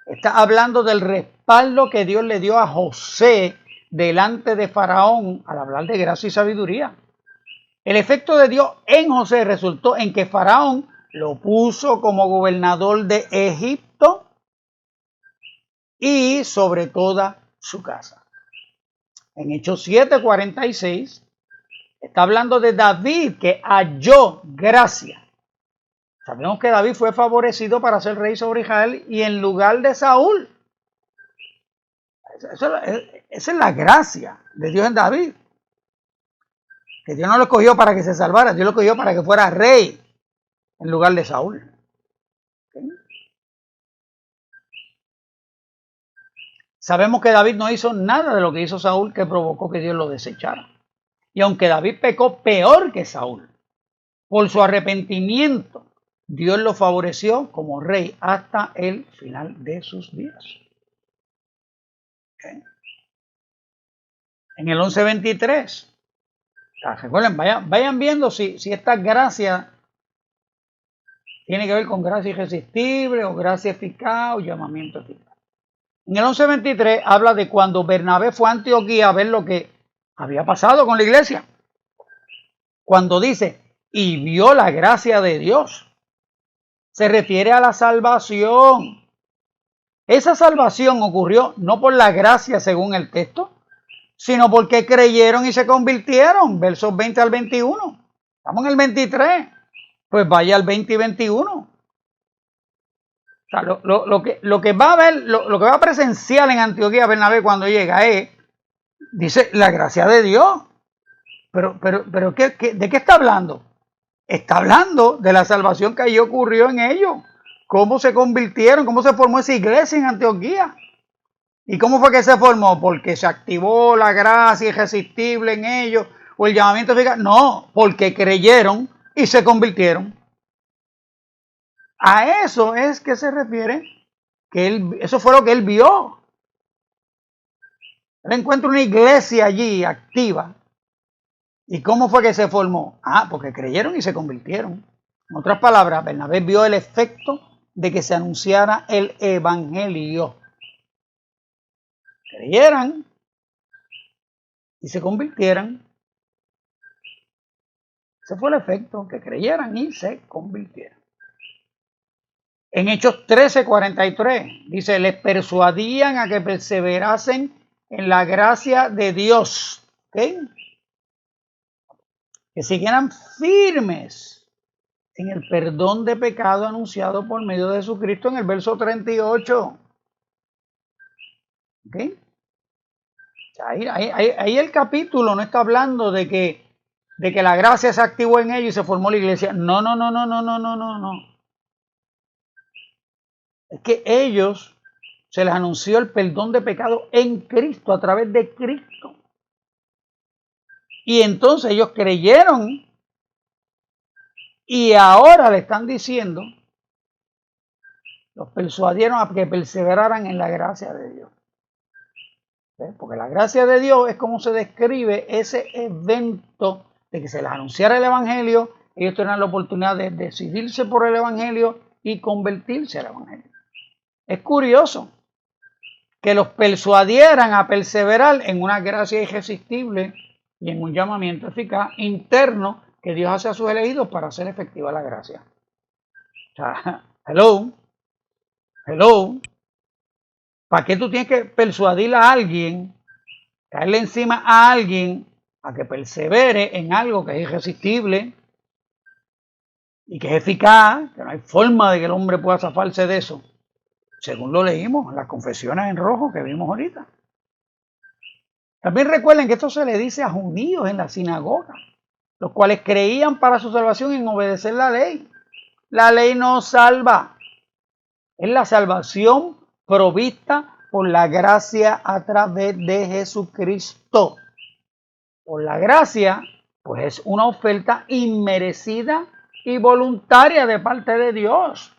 está hablando del respaldo que Dios le dio a José delante de Faraón al hablar de gracia y sabiduría. El efecto de Dios en José resultó en que Faraón lo puso como gobernador de Egipto y sobre toda su casa. En Hechos 7:46 está hablando de David que halló gracia. Sabemos que David fue favorecido para ser rey sobre Israel y en lugar de Saúl. Esa es la gracia de Dios en David. Que Dios no lo escogió para que se salvara, Dios lo escogió para que fuera rey en lugar de Saúl. ¿Okay? Sabemos que David no hizo nada de lo que hizo Saúl que provocó que Dios lo desechara. Y aunque David pecó peor que Saúl, por su arrepentimiento, Dios lo favoreció como rey hasta el final de sus días. ¿Okay? En el 11:23, recuerden, vayan viendo si esta gracia tiene que ver con gracia irresistible o gracia eficaz o llamamiento eficaz. En el 11:23 habla de cuando Bernabé fue a Antioquía a ver lo que había pasado con la iglesia. Cuando dice, y vio la gracia de Dios, se refiere a la salvación. Esa salvación ocurrió no por la gracia según el texto, sino porque creyeron y se convirtieron. Versos 20 al 21. Estamos en el 23. Pues vaya al 20 y 21. O sea, lo que va a ver, lo que va a presenciar en Antioquía Bernabé cuando llega es, dice, la gracia de Dios. Pero ¿de qué está hablando? Está hablando de la salvación que allí ocurrió en ellos. Cómo se convirtieron, cómo se formó esa iglesia en Antioquía. ¿Y cómo fue que se formó? Porque se activó la gracia irresistible en ellos o el llamamiento eficaz. No, porque creyeron y se convirtieron. A eso es que se refiere, eso fue lo que él vio. Él encuentra una iglesia allí activa. ¿Y cómo fue que se formó? Porque creyeron y se convirtieron. En otras palabras, Bernabé vio el efecto de que se anunciara el evangelio. Creyeran y se convirtieran. Ese fue el efecto, que creyeran y se convirtieran. En Hechos 13:43 dice, les persuadían a que perseverasen en la gracia de Dios. ¿Okay? Que siguieran firmes en el perdón de pecado anunciado por medio de Jesucristo en el verso 38. ¿Okay? Ahí el capítulo no está hablando de que la gracia se activó en ellos y se formó la iglesia. No. Es que ellos se les anunció el perdón de pecado en Cristo, a través de Cristo. Y entonces ellos creyeron y ahora le están diciendo, los persuadieron a que perseveraran en la gracia de Dios. ¿Ves? Porque la gracia de Dios es como se describe ese evento de que se les anunciara el evangelio, ellos tenían la oportunidad de decidirse por el evangelio y convertirse al evangelio. Es curioso que los persuadieran a perseverar en una gracia irresistible y en un llamamiento eficaz interno que Dios hace a sus elegidos para hacer efectiva la gracia. O sea, hello. ¿Para qué tú tienes que persuadir a alguien, caerle encima a alguien a que persevere en algo que es irresistible y que es eficaz, que no hay forma de que el hombre pueda zafarse de eso? Según lo leímos en las confesiones en rojo que vimos ahorita. También recuerden que esto se le dice a judíos en la sinagoga, los cuales creían para su salvación en obedecer la ley. La ley no salva. Es la salvación provista por la gracia a través de Jesucristo. Por la gracia, pues es una oferta inmerecida y voluntaria de parte de Dios.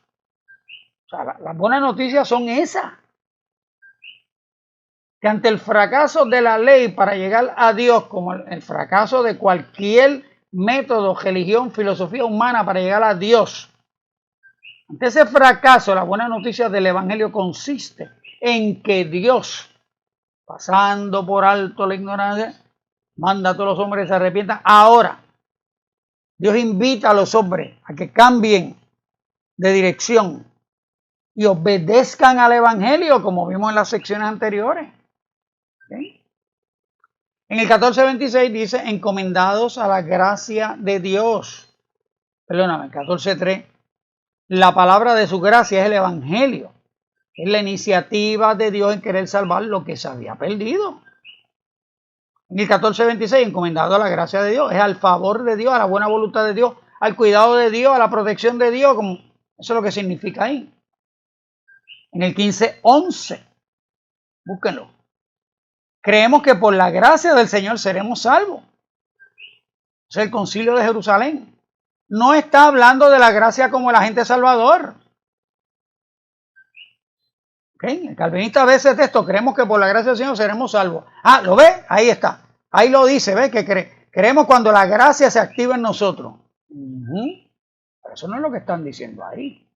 O sea, las buenas noticias son esas. Que ante el fracaso de la ley para llegar a Dios, como el fracaso de cualquier método, religión, filosofía humana para llegar a Dios, ante ese fracaso, la buena noticia del evangelio consiste en que Dios, pasando por alto la ignorancia, manda a todos los hombres que se arrepientan. Ahora, Dios invita a los hombres a que cambien de dirección y obedezcan al evangelio, como vimos en las secciones anteriores. ¿Okay? En el 14:26 dice, encomendados a la gracia de Dios. Perdóname, 14:3. La palabra de su gracia es el evangelio. Es la iniciativa de Dios en querer salvar lo que se había perdido. En el 14:26, encomendado a la gracia de Dios, es al favor de Dios, a la buena voluntad de Dios, al cuidado de Dios, a la protección de Dios. Eso es lo que significa ahí. En el 15:11, Búsquenlo. Creemos que por la gracia del Señor seremos salvos. Es el Concilio de Jerusalén. No está hablando de la gracia como el agente salvador. ¿Okay? El calvinista ve ese texto, creemos que por la gracia del Señor seremos salvos. Ah, ¿lo ve? Ahí está. Ahí lo dice, ¿ve? Que creemos cuando la gracia se activa en nosotros. Pero eso no es lo que están diciendo ahí.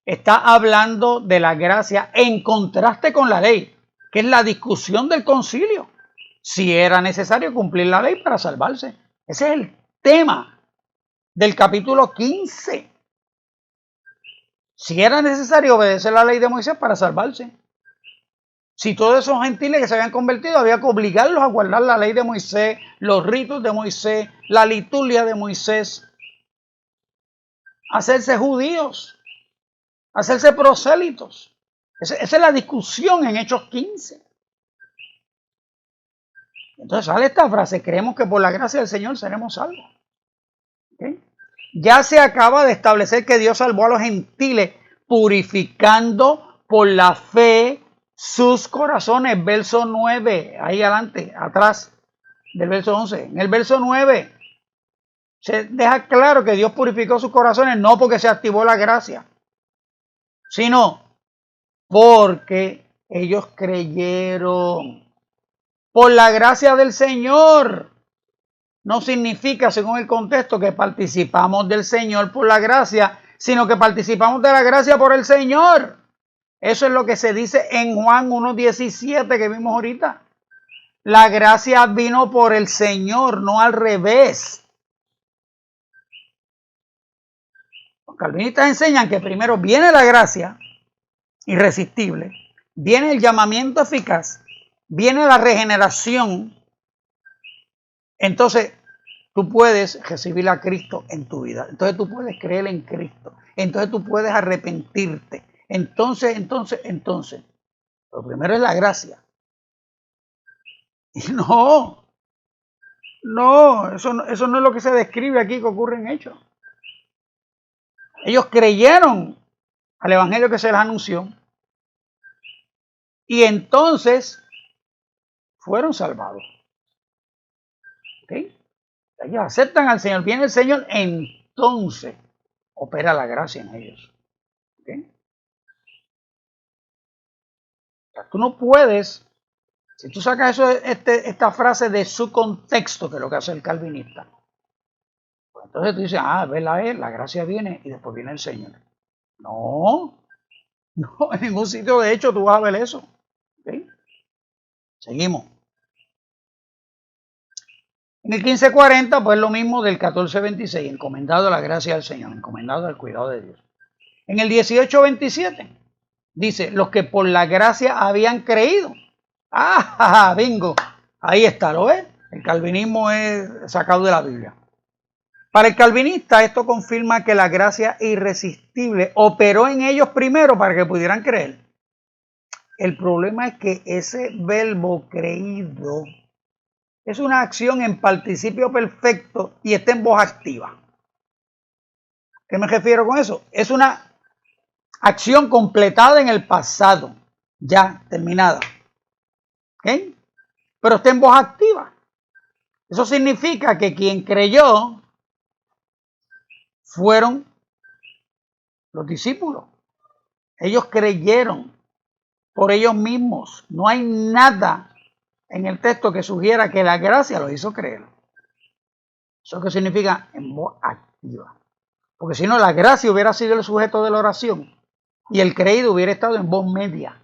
Está hablando de la gracia en contraste con la ley, que es la discusión del concilio. Si era necesario cumplir la ley para salvarse. Ese es el tema del capítulo 15. Si era necesario obedecer la ley de Moisés para salvarse. Si todos esos gentiles que se habían convertido había que obligarlos a guardar la ley de Moisés, los ritos de Moisés, la liturgia de Moisés, hacerse judíos, hacerse prosélitos. Esa es la discusión en Hechos 15. Entonces sale esta frase, creemos que por la gracia del Señor seremos salvos. ¿Okay? Ya se acaba de establecer que Dios salvó a los gentiles purificando por la fe sus corazones. Verso 9, ahí adelante, atrás del verso 11. En el verso 9 se deja claro que Dios purificó sus corazones no porque se activó la gracia, sino porque ellos creyeron. Por la gracia del Señor. No significa, según el contexto, que participamos del Señor por la gracia, sino que participamos de la gracia por el Señor. Eso es lo que se dice en Juan 1:17 que vimos ahorita. La gracia vino por el Señor, no al revés. Los calvinistas enseñan que primero viene la gracia irresistible, viene el llamamiento eficaz, viene la regeneración. Entonces, tú puedes recibir a Cristo en tu vida. Entonces, tú puedes creer en Cristo. Entonces, tú puedes arrepentirte. Entonces. Lo primero es la gracia. Y no, eso no es lo que se describe aquí que ocurre en Hechos. Ellos creyeron al evangelio que se les anunció y entonces fueron salvados. ¿Okay? Ellos aceptan al Señor, viene el Señor, entonces opera la gracia en ellos. ¿Okay? O sea, tú no puedes, si tú sacas esta frase de su contexto, que es lo que hace el calvinista, pues entonces tú dices, la gracia viene y después viene el Señor. No, en ningún sitio de hecho tú vas a ver eso. ¿Okay? Seguimos. En el 15:40, pues lo mismo del 14:26, encomendado a la gracia del Señor, encomendado al cuidado de Dios. En el 18:27, dice, los que por la gracia habían creído. Bingo, ahí está, ¿lo ves? El calvinismo es sacado de la Biblia. Para el calvinista, esto confirma que la gracia irresistible operó en ellos primero para que pudieran creer. El problema es que ese verbo creído es una acción en participio perfecto y está en voz activa. ¿Qué me refiero con eso? Es una acción completada en el pasado, ya terminada. ¿Okay? Pero está en voz activa. Eso significa que quien creyó fueron los discípulos. Ellos creyeron por ellos mismos. No hay nada en el texto que sugiera que la gracia los hizo creer. Eso que significa en voz activa. Porque si no, la gracia hubiera sido el sujeto de la oración y el creído hubiera estado en voz media.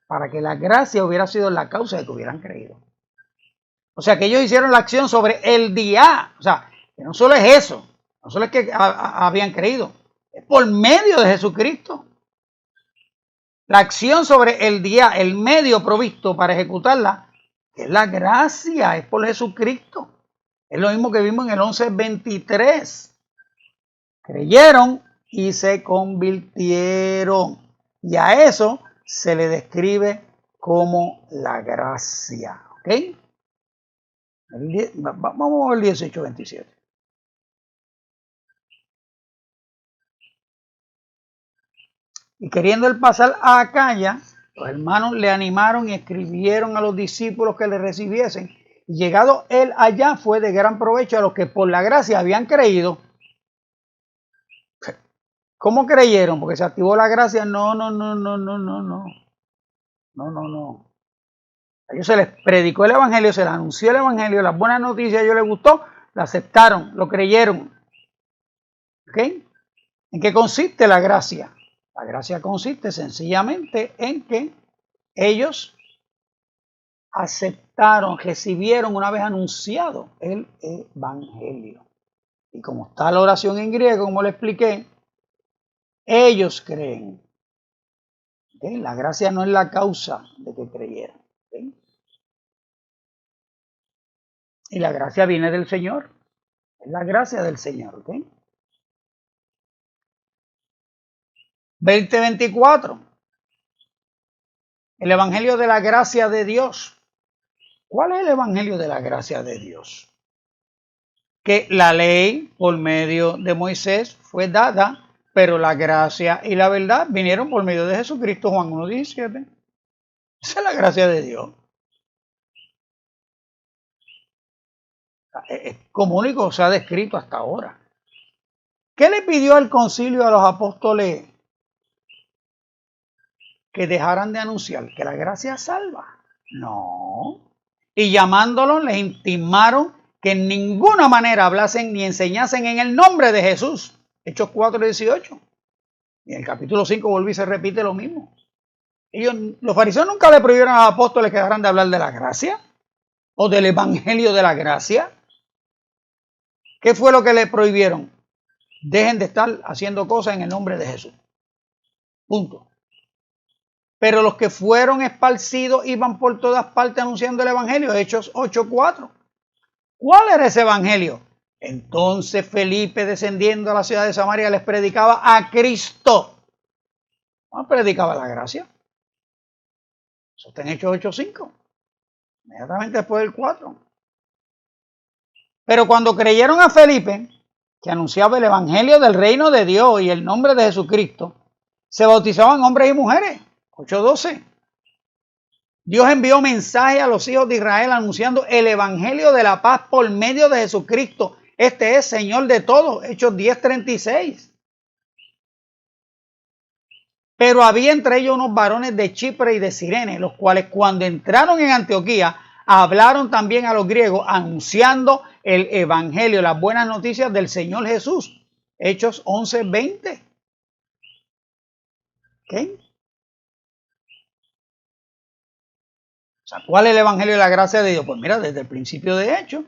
Para que la gracia hubiera sido la causa de que hubieran creído. O sea, que ellos hicieron la acción sobre el día. O sea, que no solo es eso, no solo es que habían creído, es por medio de Jesucristo. La acción sobre el día, el medio provisto para ejecutarla, es la gracia, es por Jesucristo. Es lo mismo que vimos en el 11:23. Creyeron y se convirtieron. Y a eso se le describe como la gracia. ¿Ok? Vamos al 18:27. Y queriendo él pasar a Acaya, Los hermanos le animaron y escribieron a los discípulos que le recibiesen. Y llegado él allá, fue de gran provecho a los que por la gracia habían creído. ¿Cómo creyeron? Porque se activó la gracia. No. A ellos se les predicó el evangelio, se les anunció el evangelio, las buenas noticias, a ellos les gustó, la aceptaron, lo creyeron. ¿Ok? ¿En qué consiste la gracia? La gracia consiste sencillamente en que ellos aceptaron, recibieron una vez anunciado el evangelio. Y como está la oración en griego, como le expliqué, ellos creen. ¿Okay? La gracia no es la causa de que creyeran. ¿Okay? Y la gracia viene del Señor. Es la gracia del Señor. ¿Okay? 20:24. El evangelio de la gracia de Dios. ¿Cuál es el evangelio de la gracia de Dios? Que la ley por medio de Moisés fue dada, pero la gracia y la verdad vinieron por medio de Jesucristo, Juan 1:17. Esa es la gracia de Dios. Es como único se ha descrito hasta ahora. ¿Qué le pidió al concilio a los apóstoles? Que dejaran de anunciar que la gracia salva. No. Y llamándolos les intimaron que en ninguna manera hablasen ni enseñasen en el nombre de Jesús. Hechos 4:18. Y en el capítulo 5 vuelve y se repite lo mismo. Los fariseos nunca le prohibieron a los apóstoles que dejaran de hablar de la gracia o del evangelio de la gracia. ¿Qué fue lo que le prohibieron? Dejen de estar haciendo cosas en el nombre de Jesús. Punto. Pero los que fueron esparcidos iban por todas partes anunciando el evangelio. Hechos 8:4. ¿Cuál era ese evangelio? Entonces Felipe, descendiendo a la ciudad de Samaria, les predicaba a Cristo. No predicaba la gracia. Eso está en Hechos 8:5. Inmediatamente después del 4. Pero cuando creyeron a Felipe, que anunciaba el evangelio del reino de Dios y el nombre de Jesucristo, se bautizaban hombres y mujeres. 8:12. Dios envió mensaje a los hijos de Israel anunciando el evangelio de la paz por medio de Jesucristo. Este es Señor de todos. Hechos 10:36. Pero había entre ellos unos varones de Chipre y de Cirene, los cuales cuando entraron en Antioquía hablaron también a los griegos anunciando el evangelio, las buenas noticias del Señor Jesús. Hechos 11:20. ¿Ok? O sea, ¿cuál es el evangelio de la gracia de Dios? Pues mira, desde el principio de Hechos.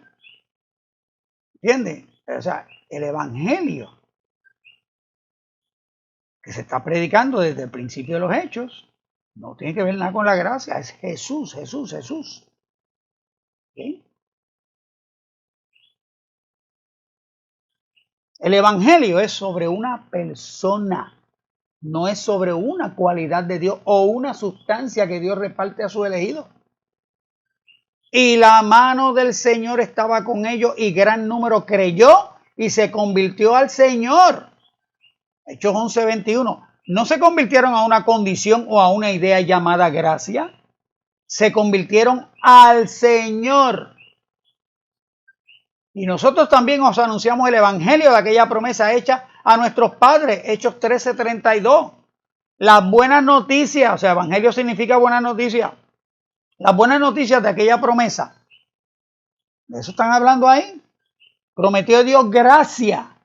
¿Entiendes? O sea, el evangelio que se está predicando desde el principio de los Hechos no tiene que ver nada con la gracia, es Jesús. ¿Okay? El evangelio es sobre una persona, no es sobre una cualidad de Dios o una sustancia que Dios reparte a sus elegidos. Y la mano del Señor estaba con ellos y gran número creyó y se convirtió al Señor. Hechos 11:21. No se convirtieron a una condición o a una idea llamada gracia. Se convirtieron al Señor. Y nosotros también os anunciamos el evangelio de aquella promesa hecha a nuestros padres. Hechos 13:32. Las buenas noticias, o sea, evangelio significa buenas noticias. Las buenas noticias de aquella promesa. De eso están hablando ahí. Prometió Dios gracia,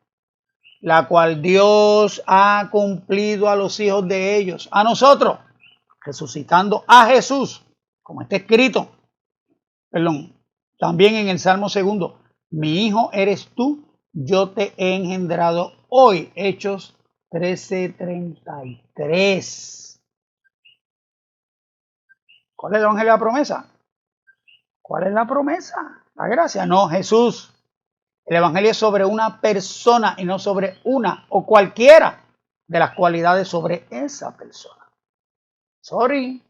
la cual Dios ha cumplido a los hijos de ellos, a nosotros, resucitando a Jesús, como está escrito, también en el Salmo 2, mi hijo eres tú, yo te he engendrado hoy. Hechos 13:33. ¿Cuál es el evangelio de la promesa? ¿Cuál es la promesa? La gracia. No, Jesús. El evangelio es sobre una persona y no sobre una o cualquiera de las cualidades sobre esa persona. Sorry.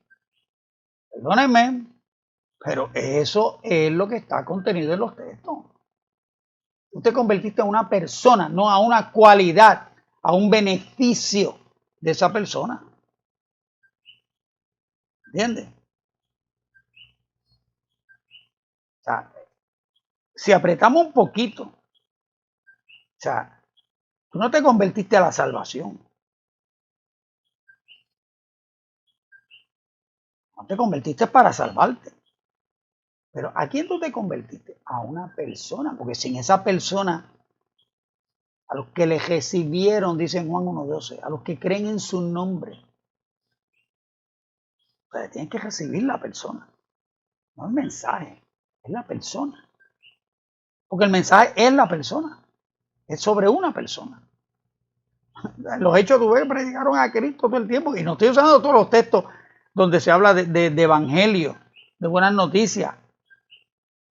Perdónenme. Pero eso es lo que está contenido en los textos. Tú te convertiste en una persona, no a una cualidad, a un beneficio de esa persona. ¿Entiendes? O sea, si apretamos un poquito, o sea, tú no te convertiste a la salvación, no te convertiste para salvarte. Pero ¿a quién tú te convertiste? A una persona, porque sin esa persona, a los que le recibieron, dice Juan 1:12, a los que creen en su nombre, o sea, tienen que recibir la persona, no el mensaje, es la persona. Porque el mensaje es la persona, es sobre una persona. Los hechos tú ves predicaron a Cristo todo el tiempo, y no estoy usando todos los textos donde se habla de evangelio, de buenas noticias.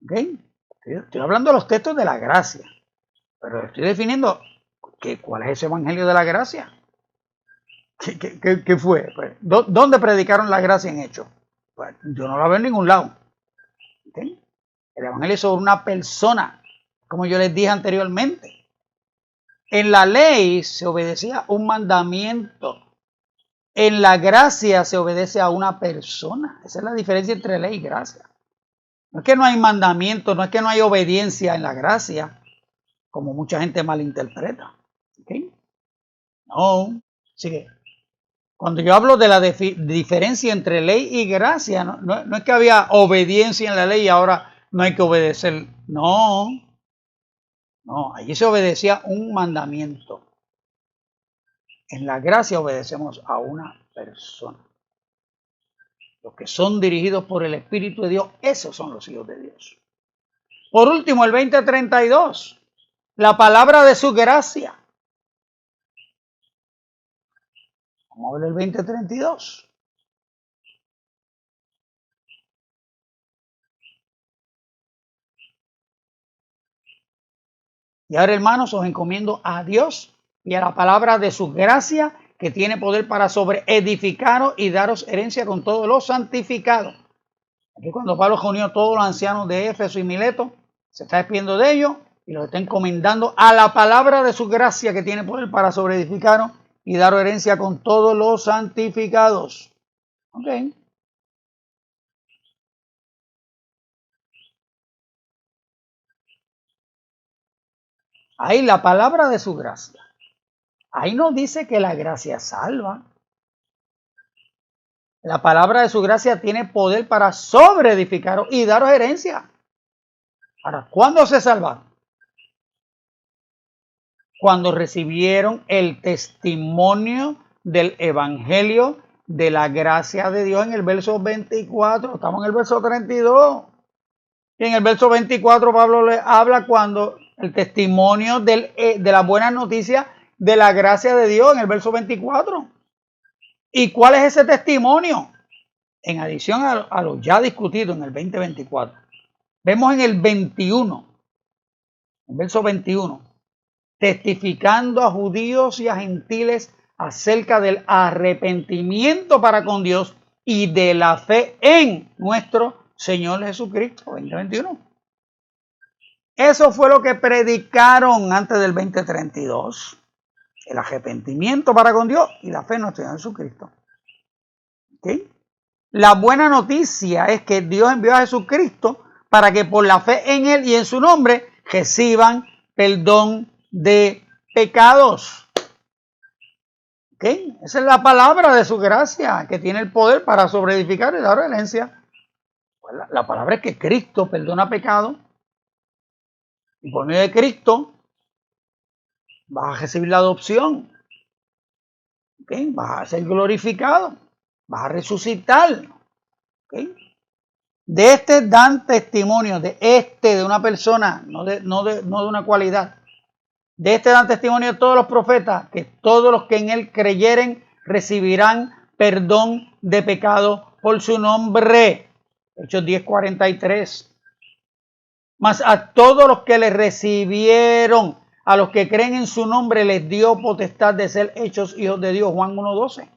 ¿Okay? Estoy hablando de los textos de la gracia, pero estoy definiendo cuál es ese evangelio de la gracia. ¿Qué fue? Pues, ¿dónde predicaron la gracia en hechos? Pues, yo no la veo en ningún lado. ¿Okay? El evangelio es sobre una persona, como yo les dije anteriormente. En la ley se obedecía un mandamiento. En la gracia se obedece a una persona. Esa es la diferencia entre ley y gracia. No es que no hay mandamiento, no es que no hay obediencia en la gracia, como mucha gente malinterpreta. ¿Okay? No. Así que cuando yo hablo de la diferencia entre ley y gracia, no es que había obediencia en la ley y ahora no hay que obedecer. No, allí se obedecía un mandamiento. En la gracia obedecemos a una persona. Los que son dirigidos por el Espíritu de Dios, esos son los hijos de Dios. Por último, el 20:32, la palabra de su gracia. Vamos a ver el 20:32. Y ahora, hermanos, os encomiendo a Dios y a la palabra de su gracia, que tiene poder para sobreedificaros y daros herencia con todos los santificados. Aquí cuando Pablo reunió a todos los ancianos de Éfeso y Mileto, se está despidiendo de ellos y los está encomendando a la palabra de su gracia, que tiene poder para sobreedificaros y daros herencia con todos los santificados. Ok. Ahí la palabra de su gracia. Ahí no dice que la gracia salva. La palabra de su gracia tiene poder para sobreedificaros y daros herencia. Ahora, ¿cuándo se salvaron? Cuando recibieron el testimonio del evangelio de la gracia de Dios en el verso 24. Estamos en el verso 32. Y en el verso 24 Pablo le habla cuando el testimonio de la buena noticia de la gracia de Dios en el verso 24. ¿Y cuál es ese testimonio? En adición a lo ya discutido en el 20:24, vemos en el 21, en verso 21, testificando a judíos y a gentiles acerca del arrepentimiento para con Dios y de la fe en nuestro Señor Jesucristo. 20:21. Eso fue lo que predicaron antes del 20:32. El arrepentimiento para con Dios y la fe en nuestro Señor Jesucristo. ¿Okay? La buena noticia es que Dios envió a Jesucristo para que por la fe en Él y en su nombre reciban perdón de pecados. ¿Okay? Esa es la palabra de su gracia, que tiene el poder para sobreedificar y dar herencia. Pues la palabra es que Cristo perdona pecados y por medio de Cristo vas a recibir la adopción. ¿Okay? Vas a ser glorificado, vas a resucitar. ¿Okay? De este dan testimonio, de una persona, no de una cualidad. De este dan testimonio todos los profetas, que todos los que en él creyeren recibirán perdón de pecado por su nombre. Hechos 10:43. Mas a todos los que le recibieron, a los que creen en su nombre, les dio potestad de ser hechos hijos de Dios. Juan 1:12.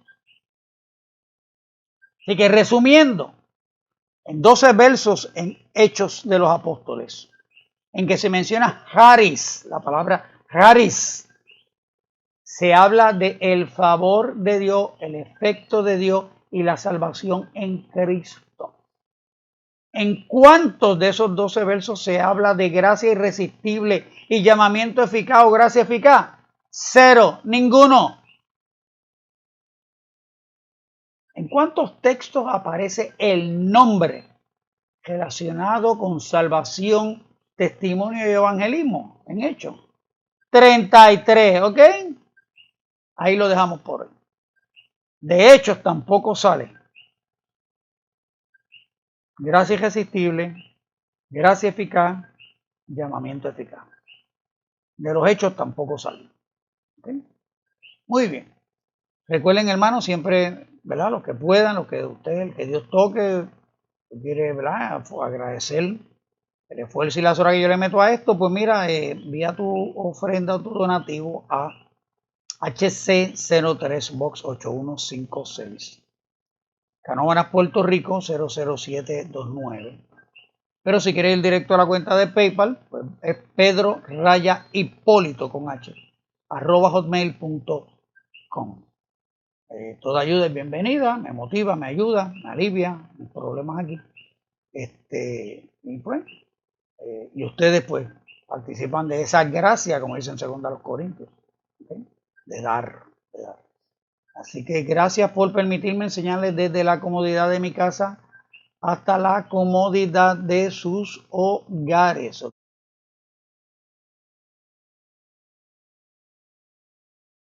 Así que resumiendo, en 12 versos en Hechos de los Apóstoles, en que se menciona Charis, la palabra Charis, se habla de el favor de Dios, el efecto de Dios y la salvación en Cristo. ¿En cuántos de esos 12 versos se habla de gracia irresistible y llamamiento eficaz o gracia eficaz? 0, ninguno. ¿En cuántos textos aparece el nombre relacionado con salvación, testimonio y evangelismo? En Hechos. 33, ¿ok? Ahí lo dejamos por hoy. De Hechos tampoco sale. Gracia irresistible, gracia eficaz, llamamiento eficaz. De los Hechos tampoco sale. ¿Okay? Muy bien. Recuerden, hermanos, siempre, ¿verdad? Los que puedan, los que ustedes, el que Dios toque, quiere, ¿verdad? Agradecer el esfuerzo y las horas que yo le meto a esto, pues mira, envía tu ofrenda o tu donativo a HC03 Box 8156. Canóvanas, Puerto Rico 00729. Pero si quieres ir directo a la cuenta de PayPal, pues es Pedro Raya Hipólito con H, @hotmail.com. Toda ayuda es bienvenida, me motiva, me ayuda, me alivia mis problemas aquí. Y pues, y ustedes pues participan de esa gracia, como dicen en 2 Corintios, ¿okay? de dar. Así que gracias por permitirme enseñarles desde la comodidad de mi casa hasta la comodidad de sus hogares.